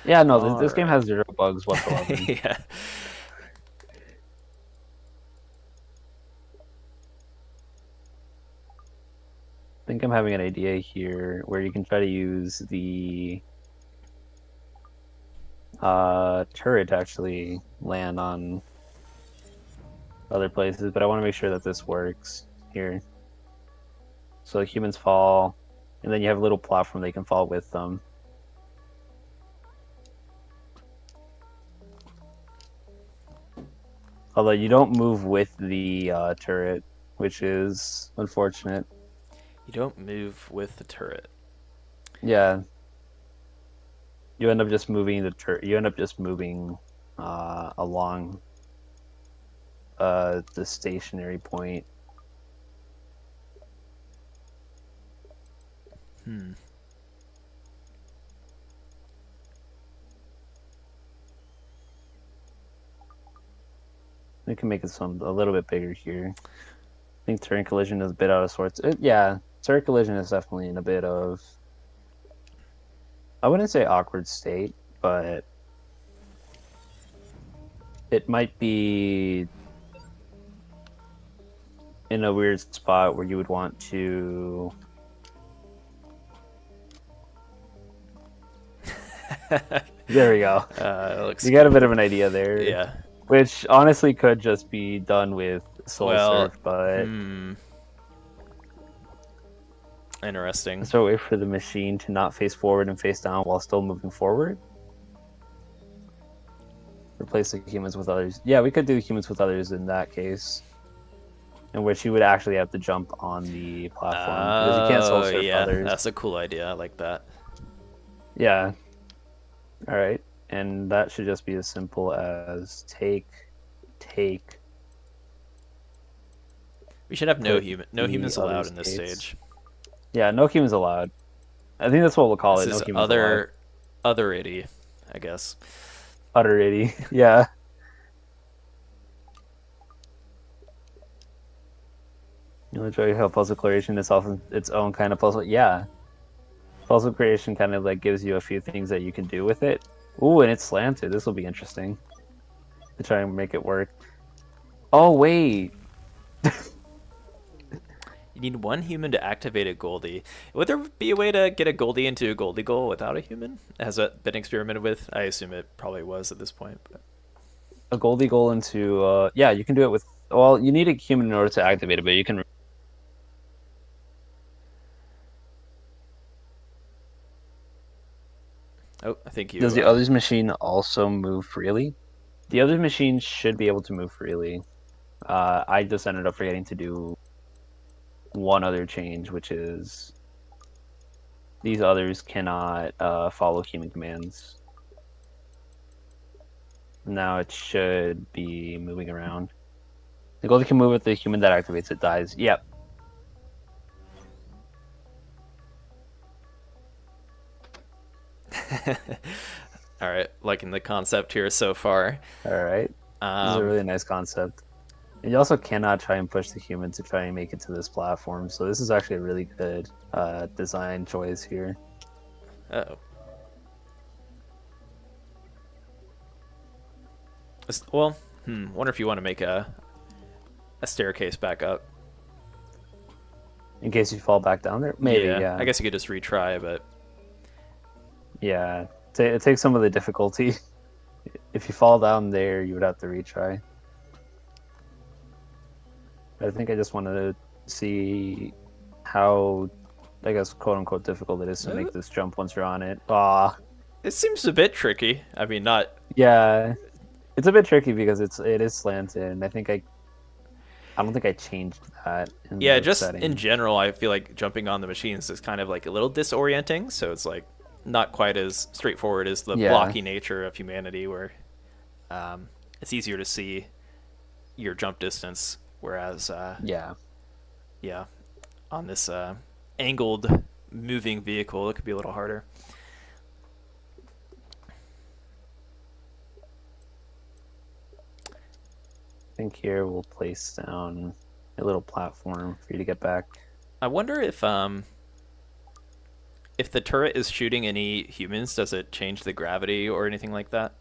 Yeah, no, this game has 0 bugs whatsoever. Yeah. I think I'm having an idea here where you can try to use the turret to actually land on other places, but I want to make sure that this works here. So humans fall, and then you have a little platform they can fall with them. Although you don't move with the turret, which is unfortunate. You don't move with the turret. Yeah. You end up just moving the turret. You end up just moving along the stationary point. We can make it a little bit bigger here. I think turret collision is a bit out of sorts. Yeah, turret collision is definitely in a bit of, I wouldn't say awkward state, but it might be in a weird spot where you would want to there we go. You got a bit of an idea there. Yeah. Which honestly could just be done with Soul Surf, but interesting. Is there a way for the machine to not face forward and face down while still moving forward? Replace the humans with others. Yeah, we could do humans with others in that case, in which you would actually have to jump on the platform because you can't Soul Surf others. That's a cool idea. I like that. Yeah. All right, and that should just be as simple as take. We should have no humans allowed in this stage. Yeah, no humans allowed. I think that's what we'll call this it. No is humans allowed. Other itty, I guess. Utter itty, yeah. You'll enjoy how puzzle creation is often its own kind of puzzle. Yeah. Puzzle creation kind of like gives you a few things that you can do with it. Ooh, and it's slanted. This will be interesting to try and make it work. Oh, wait. You need one human to activate a Goldie. Would there be a way to get a Goldie into a Goldie goal without a human? Has that been experimented with? I assume it probably was at this point. But... a gold eagle into yeah, you can do it with, well, you need a human in order to activate it, but you can. Oh, I think you. Does the other's machine also move freely? The other machine should be able to move freely. I just ended up forgetting to do one other change, which is these others cannot follow human commands. Now it should be moving around. The gold can move if the human that activates it dies. Yep. All right, liking the concept here so far. All right. This is a really nice concept. And you also cannot try and push the human to try and make it to this platform. So this is actually a really good design choice here. Oh. Well, wonder if you want to make a staircase back up. In case you fall back down there? Maybe, yeah. I guess you could just retry, but... Yeah, it takes some of the difficulty. If you fall down there, you would have to retry. I think I just wanted to see how, I guess, quote-unquote difficult it is to make this jump once you're on it. It seems a bit tricky. I mean, not... Yeah, it's a bit tricky because it is slanted, and I don't think I changed that. Yeah, just in general, I feel like jumping on the machines is kind of like a little disorienting, so it's like not quite as straightforward as the blocky nature of humanity, where it's easier to see your jump distance, whereas yeah, on this angled moving vehicle, it could be a little harder. I think here we'll place down a little platform for you to get back. I wonder if the turret is shooting any humans, does it change the gravity or anything like that?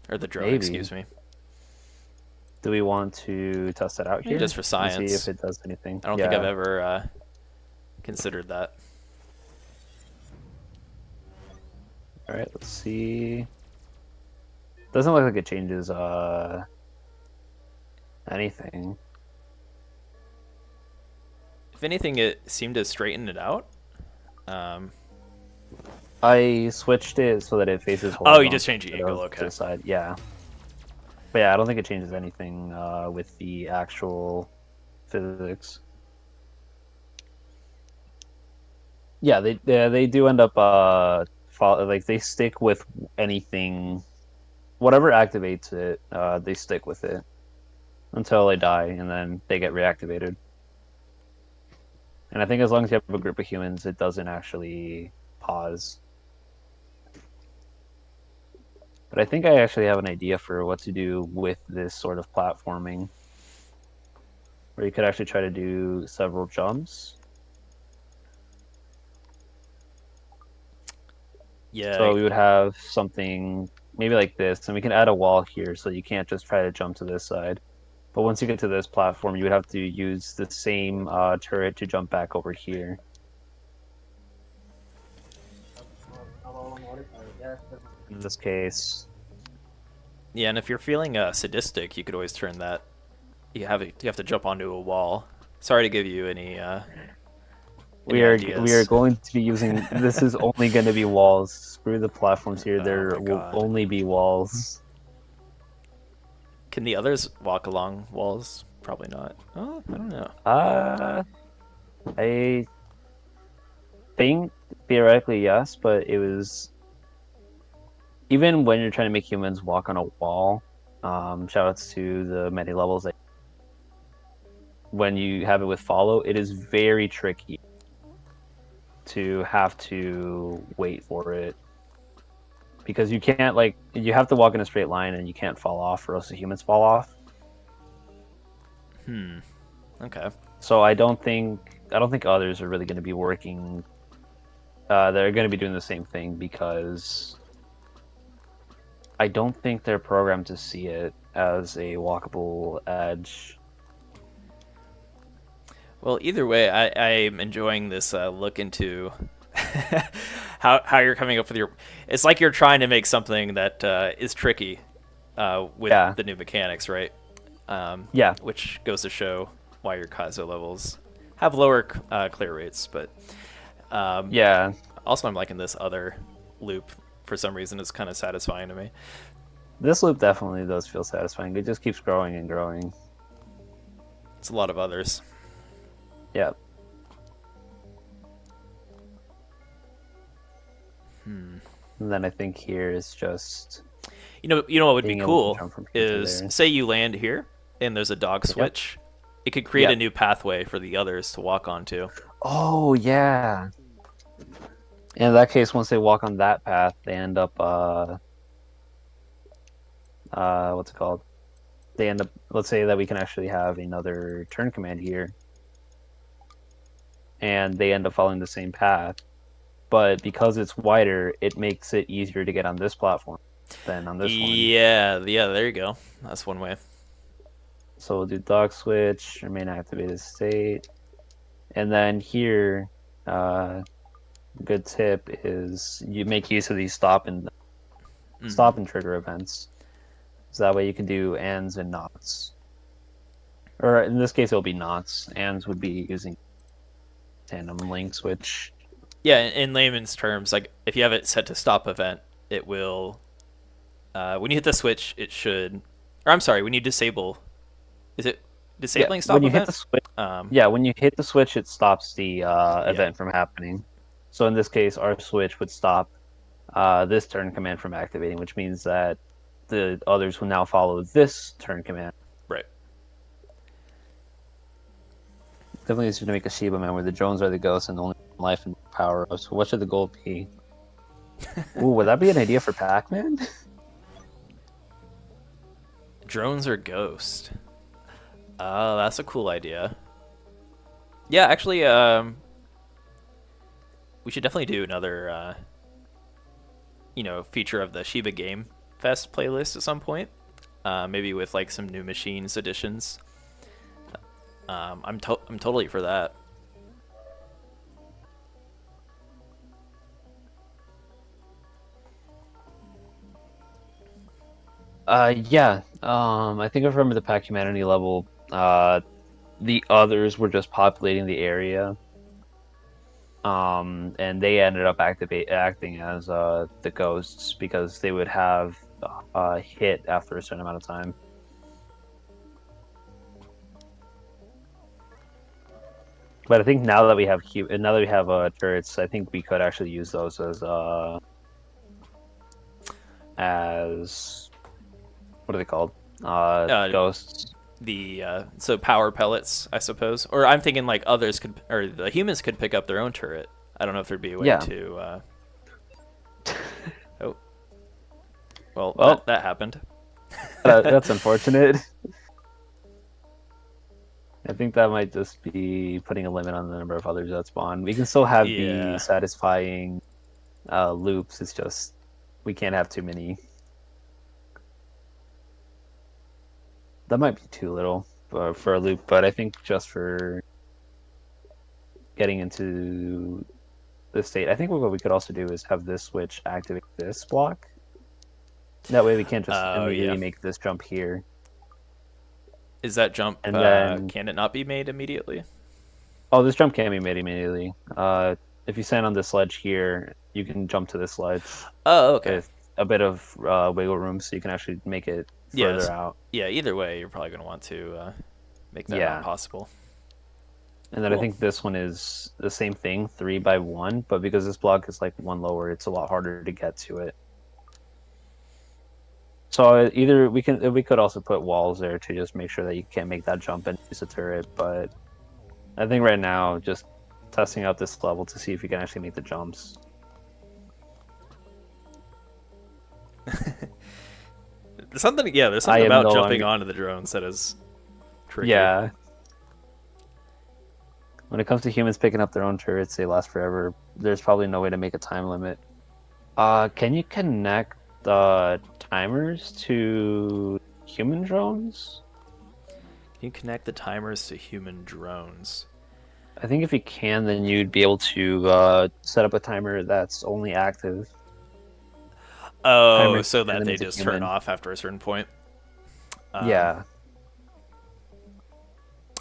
Or the drone, Maybe. Excuse me. Do we want to test that out here? Just for science. See if it does anything. I don't think I've ever considered that. All right, let's see. Doesn't look like it changes anything. If anything, it seemed to straighten it out. I switched it so that it faces. Oh, you just changed the angle, okay. To the side, yeah. But yeah, I don't think it changes anything with the actual physics. Yeah, they do end up like they stick with anything. Whatever activates it, they stick with it until they die, and then they get reactivated. And I think as long as you have a group of humans, it doesn't actually pause. But I think I actually have an idea for what to do with this sort of platforming, where you could actually try to do several jumps. Yeah. So we would have something maybe like this, and we can add a wall here so you can't just try to jump to this side. But once you get to this platform, you would have to use the same turret to jump back over here. In this case. Yeah, and if you're feeling sadistic, you could always turn that. You have to jump onto a wall. Sorry to give you any. We are going to be using. This is only going to be walls. Screw the platforms here. There will only be walls. Can the others walk along walls? Probably not. Oh, I don't know. I think theoretically yes, but it was even when you're trying to make humans walk on a wall. Shoutouts to the many levels. When you have it with follow, it is very tricky to have to wait for it, because you can't, like, you have to walk in a straight line and you can't fall off or else the humans fall off. Okay. So I don't think others are really going to be working. They're going to be doing the same thing, because I don't think they're programmed to see it as a walkable edge. Well, either way, I'm enjoying this look into how you're coming up with your. It's like you're trying to make something that is tricky with the new mechanics, right? Yeah. Which goes to show why your Kaizo levels have lower clear rates, but yeah. Also, I'm liking this other loop for some reason. It's kind of satisfying to me. This loop definitely does feel satisfying. It just keeps growing and growing. It's a lot of others. Yeah. And then I think here is just. You know what would be cool is say you land here and there's a dog switch. Yep. It could create a new pathway for the others to walk onto. Oh yeah. In that case, once they walk on that path, they end up what's it called? They end up. Let's say that we can actually have another turn command here, and they end up following the same path. But because it's wider, it makes it easier to get on this platform than on this one. Yeah, there you go. That's one way. So we'll do dog switch, remain activated state. And then here, good tip is you make use of these stop and trigger events. So that way you can do ands and nots. Or in this case, it'll be nots. Ands would be using tandem links, which... Yeah, in layman's terms, like if you have it set to stop event, it will. When you hit the switch, it should. Or I'm sorry, when you disable. Is it disabling stop when you event? Hit the switch, when you hit the switch, it stops the event from happening. So in this case, our switch would stop this turn command from activating, which means that the others will now follow this turn command. Right. Definitely easier to make a Shiba Man where the drones are the ghosts and the only life and power ups. So what should the goal be? Ooh, would that be an idea for Pac-Man? Drones are ghost. That's a cool idea. Yeah, actually, we should definitely do another, feature of the Shiba Game Fest playlist at some point. Maybe with like some new machines additions. I'm totally for that. I think I remember the Pack Humanity level. The others were just populating the area. And they ended up acting as the ghosts because they would have hit after a certain amount of time. But I think now that we have turrets, I think we could actually use those as what are they called? Ghosts. So power pellets, I suppose. Or I'm thinking like others could, or the humans could pick up their own turret. I don't know if there'd be a way to. Oh. Well, that happened. That's unfortunate. I think that might just be putting a limit on the number of others that spawn. We can still have the satisfying loops. It's just we can't have too many. That might be too little for a loop, but I think just for getting into the state, I think what we could also do is have this switch activate this block. That way we can't just immediately make this jump here. Is that jump, and then, can it not be made immediately? Oh, this jump can be made immediately. If you stand on this ledge here, you can jump to this ledge. Oh, okay. With a bit of wiggle room, so you can actually make it further out. Yeah, either way, you're probably going to want to make that not possible. And then I think this one is the same thing, 3x1, but because this block is like one lower, it's a lot harder to get to it. So either we could also put walls there to just make sure that you can't make that jump and use a turret, but I think right now just testing out this level to see if you can actually make the jumps. There's something about jumping onto the drones that is tricky. Yeah. When it comes to humans picking up their own turrets, they last forever. There's probably no way to make a time limit. Can you connect the timers to human drones? Can you connect the timers to human drones? I think if you can, then you'd be able to set up a timer that's only active. Oh, Timer so that they enemies a just turn human. off after a certain point. Yeah.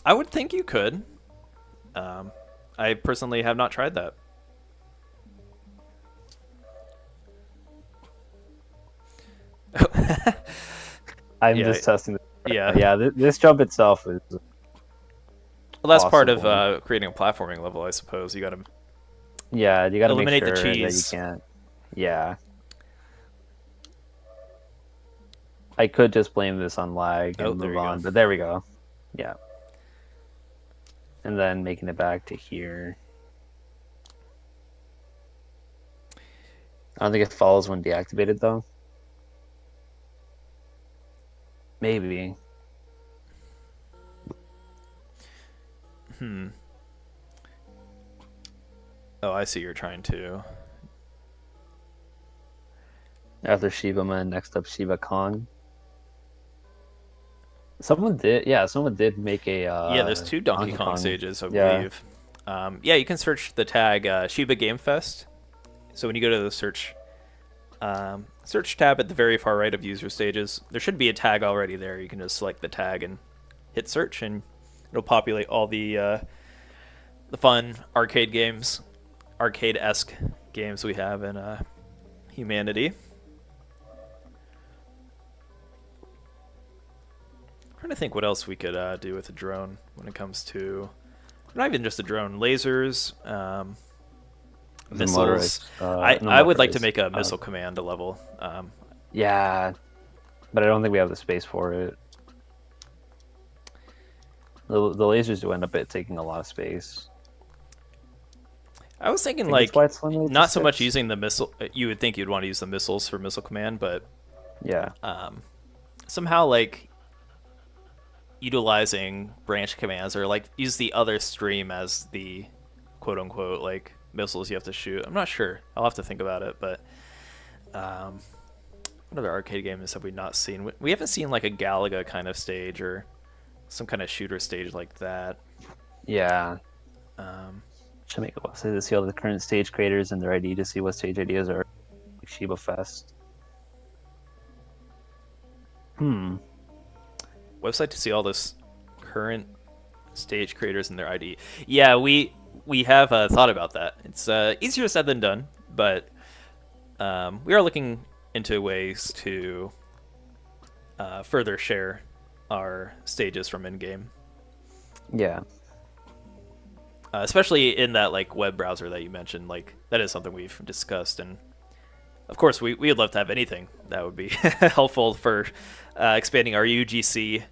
I would think you could. I personally have not tried that. I'm Yeah, just testing this. yeah. Yeah, this jump itself is Well, that's part of possible. creating a platforming level, I suppose. You got to Yeah, you got to make eliminate sure the that you cheese. can't. Yeah. I could just blame this on lag Oh, and there move you on, go. but there we go. Yeah. And then making it back to here. I don't think it follows when deactivated, though. Maybe. Oh, I see. You're trying to. After Shiba Man, next up Shiba Kong. Someone did make a Yeah, there's two Donkey Kong Kong. stages, I Yeah. believe. Yeah, you can search the tag Shiba Game Fest. So when you go to the search tab at the very far right of user stages, there should be a tag already there. You can just select the tag and hit search, and it'll populate all the fun arcade-esque games we have in humanity. I'm trying to think what else we could do with a drone when it comes to not even just a drone, lasers, missiles. I would like to make a missile command level. Yeah, but I don't think we have the space for it. The lasers do end up taking a lot of space. I was thinking That's like why it's limited to not so much 6. using the missile. You would think you'd want to use the missiles for missile command, but Yeah. somehow like utilizing branch commands or like use the other stream as the quote unquote like missiles you have to shoot. I'm not sure. I'll have to think about it, but what other arcade games have we not seen? We haven't seen like a Galaga kind of stage or some kind of shooter stage like that. Yeah. Should make a website to see all the current stage creators and their ID to see what stage ideas are. Like Shiba Fest. Website to see all this current stage creators and their ID. Yeah, we have thought about that. It's easier said than done, but we are looking into ways to further share our stages from in-game. Yeah. Especially in that like web browser that you mentioned, like that is something we've discussed, and of course we would love to have anything that would be helpful for expanding our UGC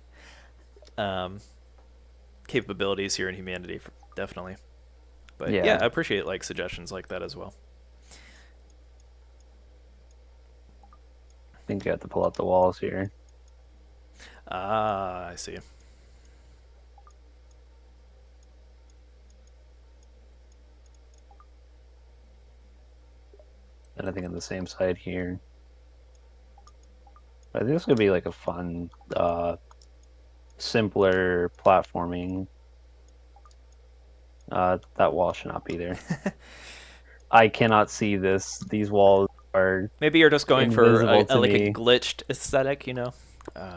capabilities here in humanity, definitely. But yeah, I appreciate like suggestions like that as well. I think you have to pull out the walls here. Ah, I see. And I think on the same side here. I think this could be like a fun, simpler platforming. That wall should not be there. I cannot see this. These walls are maybe you're just going for a glitched aesthetic, you know?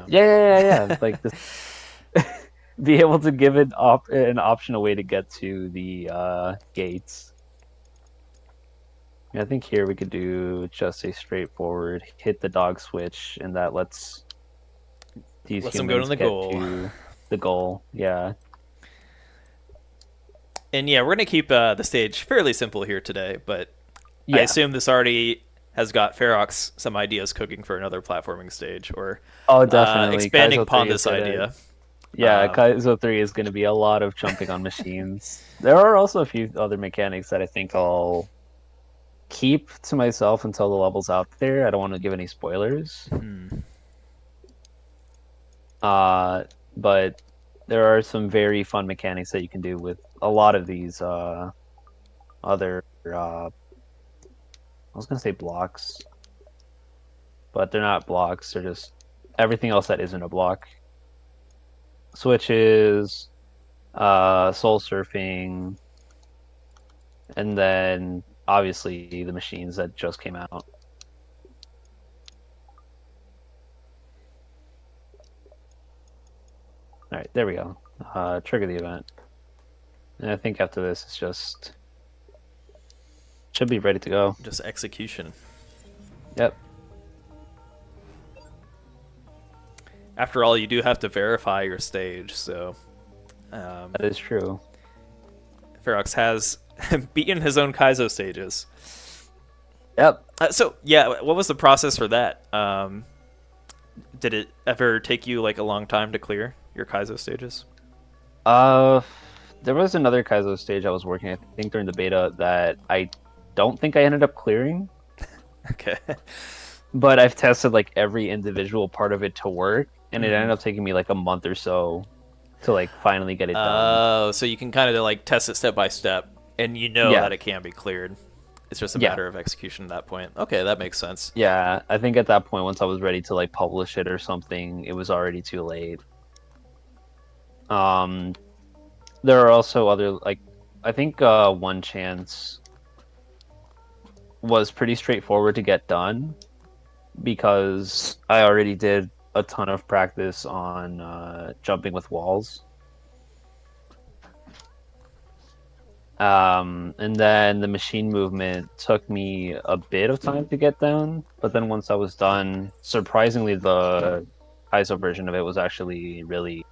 Yeah. Like this, be able to give it an optional way to get to the gates. I think here we could do just a straightforward hit the dog switch, and that lets these humans them go to the get goal. to the goal. Yeah. And yeah, we're gonna keep the stage fairly simple here today, but I assume this already has got Ferox some ideas cooking for another platforming stage, or definitely expanding Kaizo upon 3 this idea. Yeah, Kaizo 3 is going to be a lot of jumping on machines. There are also a few other mechanics that I think I'll keep to myself until the level's out there. I don't want to give any spoilers. But there are some very fun mechanics that you can do with a lot of these other I was gonna say blocks, but they're not blocks. They're just everything else that isn't a block. Switches, soul surfing, and then obviously the machines that just came out. All right, there we go. Trigger the event. And I think after this, it's just should be ready to go. Just execution. Yep. After all, you do have to verify your stage, so That is true. Ferox has beaten his own Kaizo stages. Yep. So yeah, what was the process for that? Did it ever take you like a long time to clear your Kaizo stages? There was another Kaizo stage I was working, I think, during the beta that I don't think I ended up clearing. Okay. But I've tested like every individual part of it to work, and it ended up taking me like a month or so to like finally get it done. Oh, so you can kind of like test it step by step, and you know that it can be cleared. It's just a matter of execution at that point. Okay, that makes sense. Yeah, I think at that point, once I was ready to like publish it or something, it was already too late. There are also other, like, I think One Chance was pretty straightforward to get done because I already did a ton of practice on jumping with walls. And then the machine movement took me a bit of time to get down, but then once I was done, surprisingly, the ISO version of it was actually really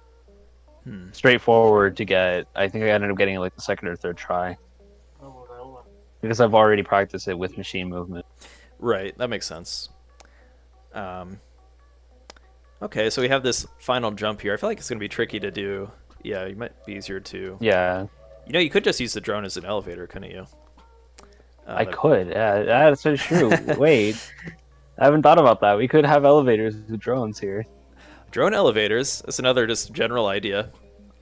straightforward to get. I think I ended up getting it like the second or third try because I've already practiced it with machine movement. Right, that makes sense. Okay, so we have this final jump here. I feel like it's going to be tricky to do. Yeah, it might be easier to... Yeah. You know, you could just use the drone as an elevator, couldn't you? I could. Yeah, that's so true. Wait, I haven't thought about that. We could have elevators with drones here. Drone elevators. That's another just general idea.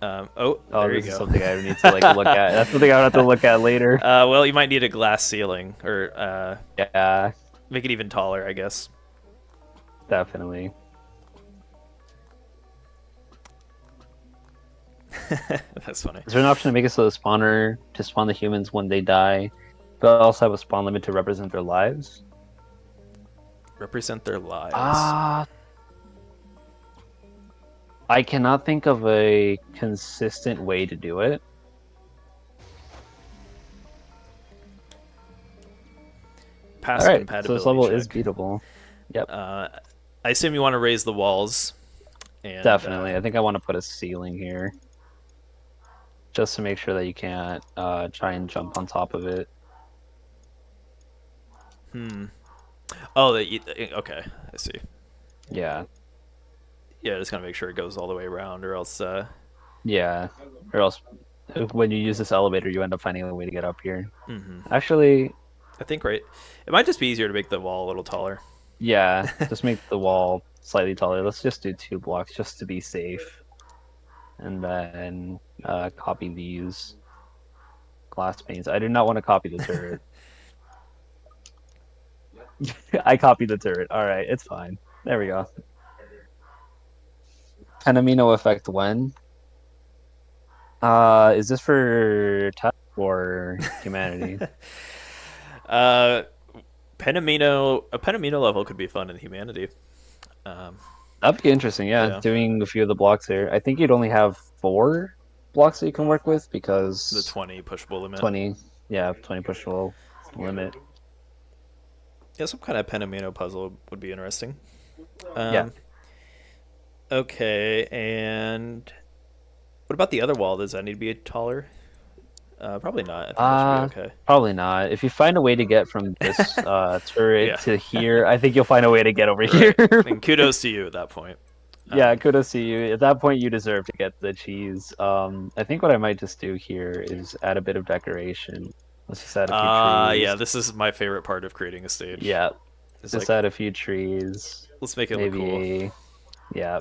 There you this go. is something I need to like look at. That's something I would have to look at later. Well, you might need a glass ceiling, or yeah, make it even taller, I guess. Definitely. That's funny. Is there an option to make it so the spawner to spawn the humans when they die, but also have a spawn limit to represent their lives? Represent their lives. I cannot think of a consistent way to do it. Pass compatibility. So this level check. is beatable. Yep. I assume you want to raise the walls. And, Definitely. I think I want to put a ceiling here, just to make sure that you can't try and jump on top of it. Oh, okay. I see. Yeah. Yeah, just gotta make sure it goes all the way around, or else. Yeah, or else when you use this elevator, you end up finding a way to get up here. Mm-hmm. Actually, I think it might just be easier to make the wall a little taller. Yeah, just make the wall slightly taller. Let's just do 2 blocks just to be safe, and then copy these glass panes. I do not want to copy the turret. I copied the turret. All right, it's fine. There we go. Penamino effect when? Is this for tech or humanity? A Penamino level could be fun in humanity. That'd be interesting, yeah. Doing a few of the blocks here. I think you'd only have 4 blocks that you can work with because the 20 pushable limit. 20 pushable limit. Yeah, some kind of Penamino puzzle would be interesting. Yeah. Okay, and what about the other wall? Does that need to be taller? Probably not. I think that should be okay. Probably not. If you find a way to get from this turret to here, I think you'll find a way to get over here. And kudos to you at that point. Yeah, kudos to you. At that point, you deserve to get the cheese. I think what I might just do here is add a bit of decoration. Let's just add a few trees. Yeah, this is my favorite part of creating a stage. Yeah, just add a few trees. Let's make it look cool. Yeah.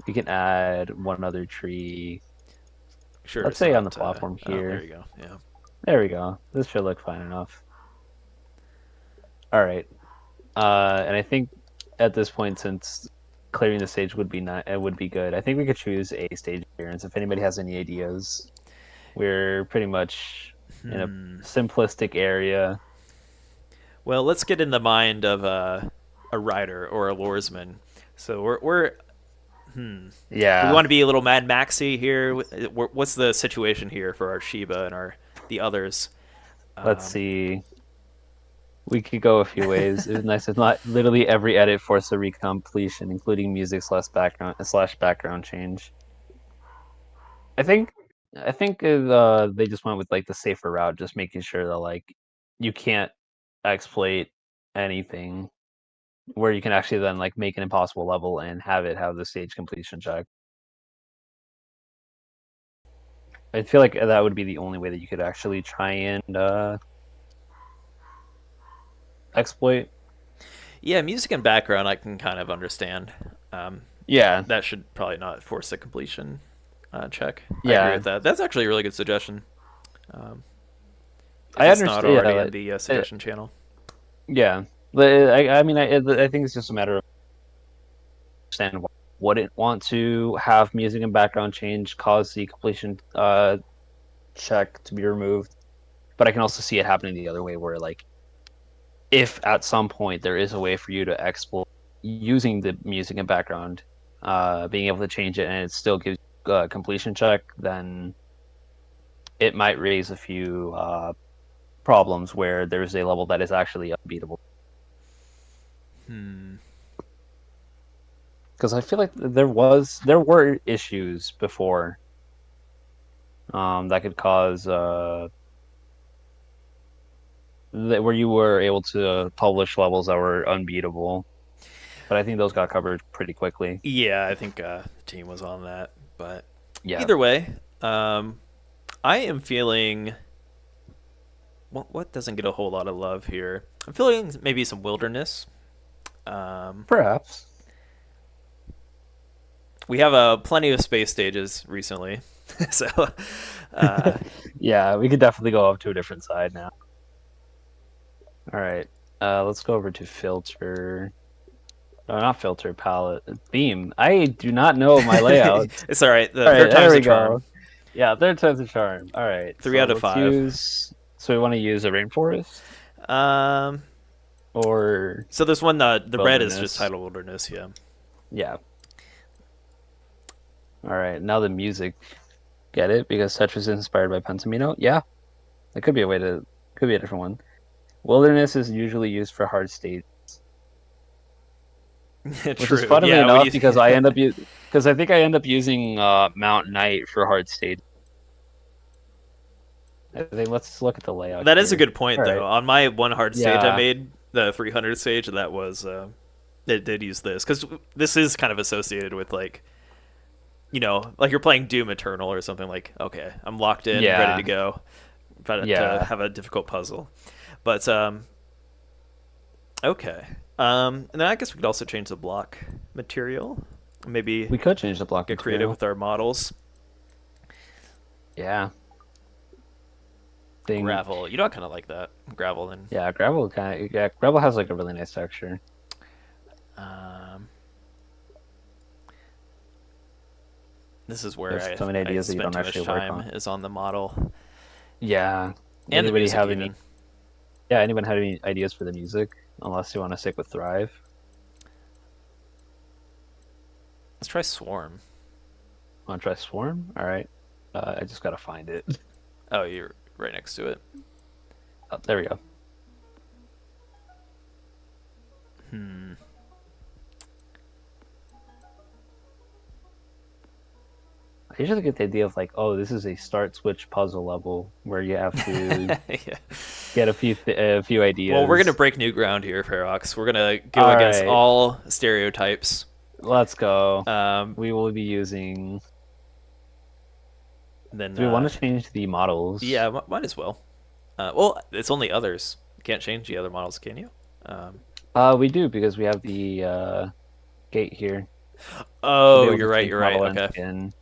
You can add one other tree. Sure. Let's say on the platform here. There you go. Yeah. There we go. This should look fine enough. All right. And I think at this point, since clearing the stage would be it would be good. I think we could choose a stage appearance if anybody has any ideas. We're pretty much in a simplistic area. Well, let's get in the mind of a rider or a loresman. So we're Yeah. Do we want to be a little Mad Maxy here? What's the situation here for our Shiba and the others? Let's see. We could go a few ways. It was nice if not literally every edit forced a recompletion, including music slash background change. I think they just went with like the safer route, just making sure that like you can't exploit anything where you can actually then like make an impossible level and have it have the stage completion check. I feel like that would be the only way that you could actually try and exploit. Yeah, music and background I can kind of understand. Yeah, that should probably not force a completion check. Yeah. I agree with that. That's actually a really good suggestion. I it's not understand. already in the suggestion channel. Yeah, but I mean, I think it's just a matter of understand wouldn't want to have music and background change cause the completion check to be removed, but I can also see it happening the other way, where like if at some point there is a way for you to exploit using the music and background, being able to change it and it still gives a completion check, then it might raise a few problems where there's a level that is actually unbeatable. Because I feel like there were issues before that could cause where you were able to publish levels that were unbeatable, but I think those got covered pretty quickly. Yeah, I think the team was on that, but Yeah. Either way, I am feeling what doesn't get a whole lot of love here. I'm feeling maybe some wilderness. Perhaps. We have plenty of space stages recently, so yeah, we could definitely go up to a different side now. All right, let's go over to filter. No, not filter, palette, theme. I do not know my layout. It's all right. Third time's the charm. Yeah, third time's the charm. All right, 3 out of 5. So we want to use a rainforest. Or so there's one. The red is just titled wilderness. Yeah. Yeah. All right, now the music. Get it? Because Tetris is inspired by Pentamino? Yeah. That could be a different one. Wilderness is usually used for hard states. Which is funnily enough because I end up because I think I end up using Mount Knight for hard state. I think let's look at the layout. That is a good point, though. Right. On my one hard stage I made, the 300 stage, that was it did use this because this is kind of associated with like, you know, like you're playing Doom Eternal or something. Like, okay, I'm locked in, ready to go, but to have a difficult puzzle. But okay. And then I guess we could also change the block material. Maybe we could change the block. Get creative with our models. Yeah. Gravel. You know, I kind of like that gravel. And gravel gravel has like a really nice texture. This is where so many ideas that you don't actually work on. Is on the model. Yeah. And anybody have any? Yeah. Anyone have any ideas for the music? Unless you want to stick with Thrive. Let's try Swarm. Want to try Swarm? All right. I just gotta find it. Oh, you're right next to it. Oh, there we go. I usually get the idea of like, oh, this is a start switch puzzle level where you have to get a few ideas. Well, we're gonna break new ground here, Ferox. We're gonna go against all stereotypes. Let's go. We will be using. Then do we want to change the models? Yeah, might as well. Well, it's only others. You can't change the other models, can you? We do because we have the gate here. Oh, you're right. You're right. Okay.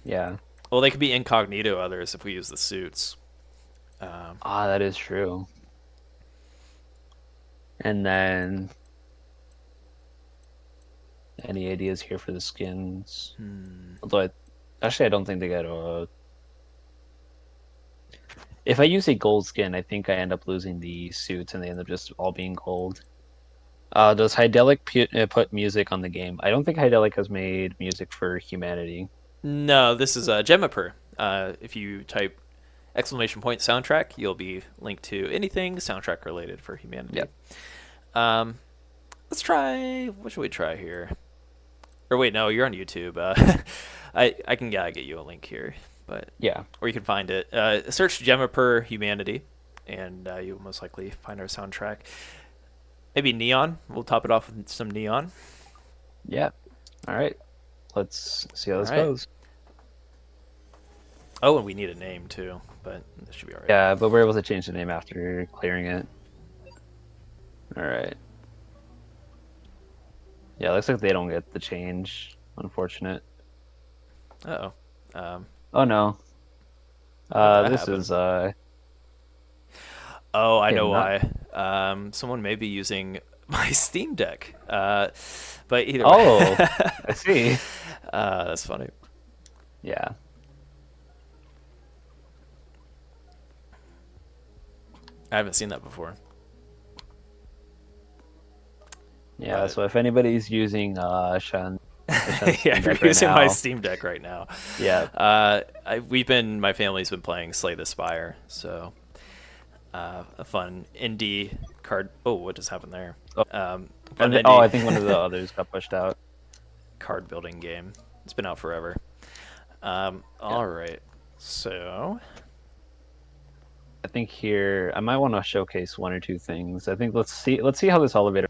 Yeah. Well, they could be incognito others if we use the suits. That is true. And then Any ideas here for the skins? Hmm. Although, actually, I don't think they get If I use a gold skin, I think I end up losing the suits, and they end up just all being gold. Does Hydelic put music on the game? I don't think Hydelic has made music for Humanity. No, this is Gemmaper. If you type !soundtrack, you'll be linked to anything soundtrack related for Humanity. Yep. Let's try. What should we try here? Or wait, no, you're on YouTube. I can get you a link here, but Yeah. or you can find it. Search Gemmaper Humanity, and you'll most likely find our soundtrack. Maybe Neon. We'll top it off with some Neon. Yeah. All right. Let's see how this All right. goes. Oh, and we need a name too, but this should be all right. Yeah, but we're able to change the name after clearing it. All right. Yeah, looks like they don't get the change. Unfortunate. Uh-oh. Oh no. This happen? is Oh, I know not- why. Someone may be using my Steam Deck. But either Oh, way. I see. That's funny. Yeah. I haven't seen that before. Yeah, But- so if anybody's using Shen, Yeah, you're using my Steam Deck right now. Yeah. My family's been playing Slay the Spire, so a fun indie card. Oh, what just happened there? Oh. Fun I indie think one of the others got pushed out. card building game. It's been out forever. All right, so I think here I might want to showcase one or two things. I think let's see how this elevator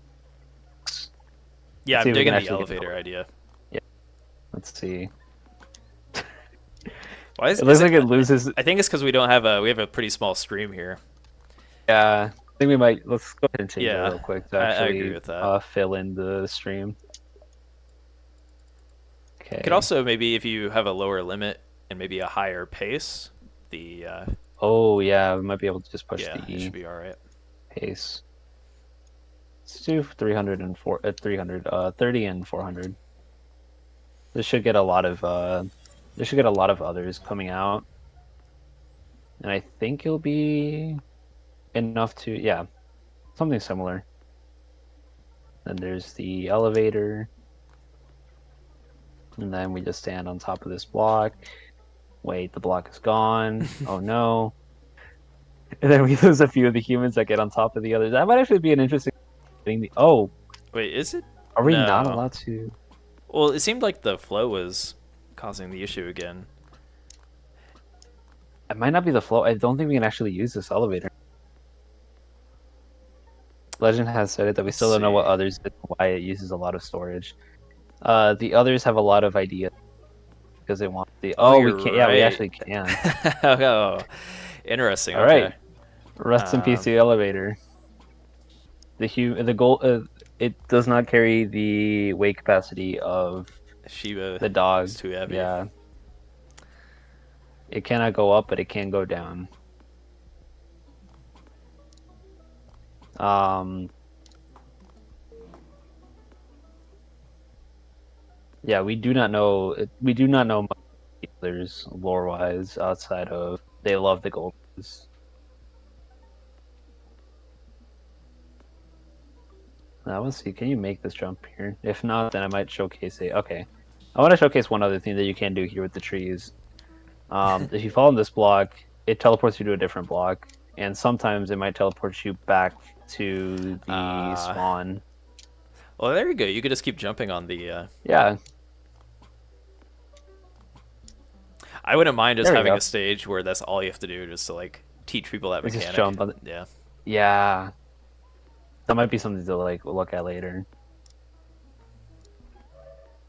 works. yeah, Let's see I'm if we digging can the actually get elevator idea. Let's see. Why is It looks is like it loses. I think it's because we have a pretty small stream here. Yeah, I think we might. Let's go ahead and change Yeah, it real quick to I actually agree with that. fill in the stream. Okay. You could also maybe if you have a lower limit and maybe a higher pace, the Oh yeah, we might be able to just push yeah, the it should be all right. pace. Let's do 300 and 30 and 400. This should get a lot of others coming out, and I think it'll be enough to something similar. Then there's the elevator, and then we just stand on top of this block. Wait, the block is gone. Oh no! And then we lose a few of the humans that get on top of the others. That might actually be an interesting thing. Oh, Wait, is it? are we No. not allowed to? Well, it seemed like the flow was causing the issue again. It might not be the flow. I don't think we can actually use this elevator. Legend has said it that we still don't know what others did, why it uses a lot of storage. The others have a lot of ideas because they want the. Oh, Oh, we you're can't. Yeah, we right. actually can. Oh, interesting. All Okay. right. Rest in peace, the elevator. The goal. It does not carry the weight capacity of Shiba the dog. is too heavy. Yeah. It cannot go up, but it can go down. Yeah, we do not know. We do not know much others lore-wise outside of they love the gold. Now, let's see. Can you make this jump here? If not, then I might showcase it. Okay, I want to showcase one other thing that you can do here with the trees. If you fall in this block, it teleports you to a different block, and sometimes it might teleport you back to the spawn. Well, there you go. You could just keep jumping on the. Yeah. I wouldn't mind just There we having go. a stage where that's all you have to do, just to like teach people that mechanic. Just jump on it. Yeah. Yeah. That might be something to like look at later.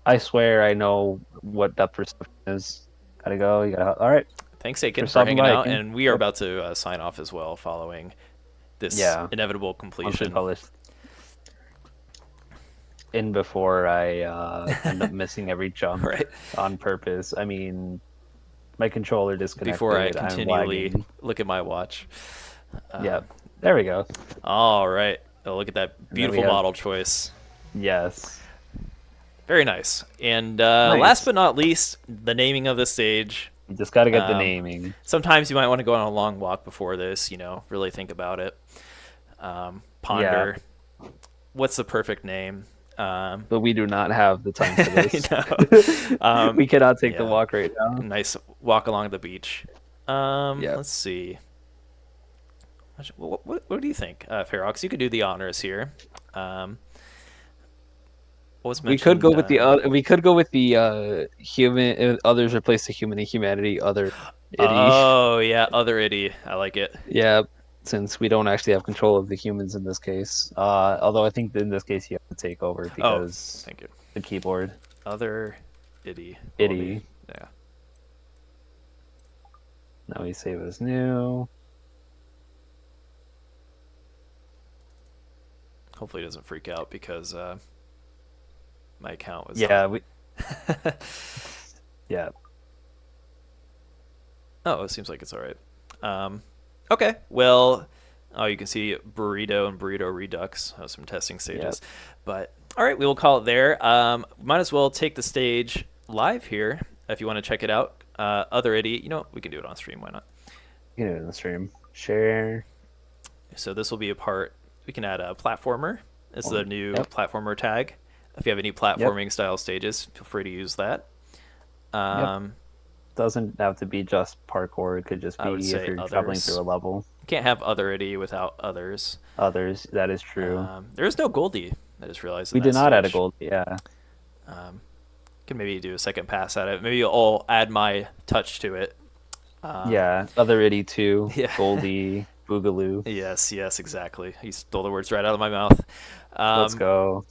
I swear I know what depth perception is. Gotta go. You gotta. All right. Thanks, Aiken, for stopping hanging by, out, Aiken. and we are about to sign off as well, following this inevitable Once we completion. publish in before I end up missing every jump Right. on purpose. I mean, my controller disconnected. Before I I'm continually lagging. look at my watch. Yeah. There we go. All right. Oh, look at that then we beautiful have- model choice. Yes. Very nice. And Nice. last but not least, the naming of the stage. You just got to get the naming. Sometimes you might want to go on a long walk before this, really think about it. Ponder. What's the perfect name? But we do not have the time for this. No. We cannot take the walk right now. Nice walk along the beach. Let's see. What do you think, Ferox? You could do the honors here. We could go with the human. Others replace the human and humanity. Other itty. Oh yeah, other itty. I like it. Yeah, since we don't actually have control of the humans in this case. Although I think in this case you have to take over because thank you. The keyboard. Other itty. Itty. Yeah. Now we save as new. Hopefully it doesn't freak out because my account was yeah. Oh, it seems like it's all right. Okay, well, you can see Burrito and Burrito Redux, some testing stages. But all right, we will call it there. Might as well take the stage live here if you want to check it out. Other Idiot, we can do it on stream. Why not? You can do it on the stream. Share. So this will be a part. We can add a platformer. This is the new platformer tag. If you have any platforming style stages, feel free to use that. Doesn't have to be just parkour. It could just be if you're traveling through a level. You can't have other itty without others. Others, that is true. There is no Goldie. I just realized. We did not add a Goldie. Yeah. Can maybe do a second pass at it. Maybe I'll add my touch to it. Other itty too. Yeah. Goldie, Boogaloo. Yes, exactly. You stole the words right out of my mouth. Let's go.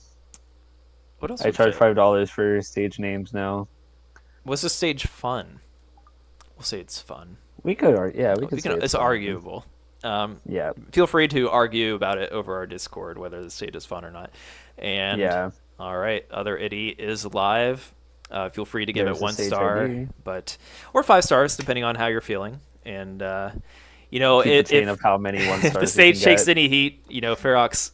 What else? I charge $5 for stage names now. Was this stage fun? We'll say it's fun. We could, we could. It's arguable. Feel free to argue about it over our Discord whether the stage is fun or not. And all right, other itty is live. Feel free to give it 1 star, or 5 stars depending on how you're feeling. And of how many 1 stars. If the stage takes any heat, Ferox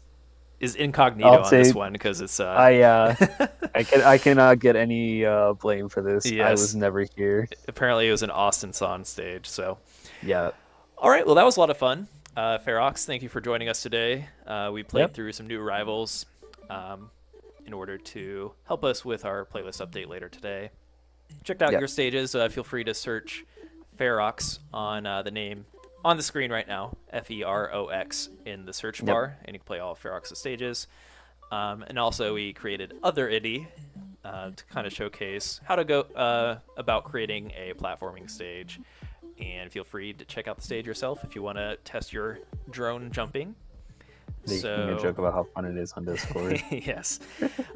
is incognito on this one because it's. I cannot get any blame for this. Yes. I was never here. Apparently, it was an Austin Son stage. So. Yeah. All right. Well, that was a lot of fun. Ferox, thank you for joining us today. We played through some new rivals in order to help us with our playlist update later today. Checked out your stages. Feel free to search Ferox on the name on the screen right now, Ferox in the search bar, and you can play all of Ferox's stages. And also we created Other Itty to kind of showcase how to go about creating a platforming stage. And feel free to check out the stage yourself if you want to test your drone jumping. Making a joke about how fun it is on Discord. Yes.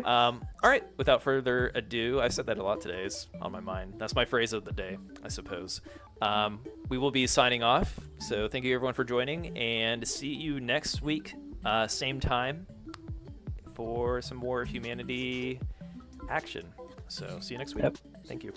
All right. Without further ado, I said that a lot today. It's on my mind. That's my phrase of the day, I suppose. We will be signing off. So thank you everyone for joining, and see you next week, same time, for some more humanity action. So see you next week. Thank you.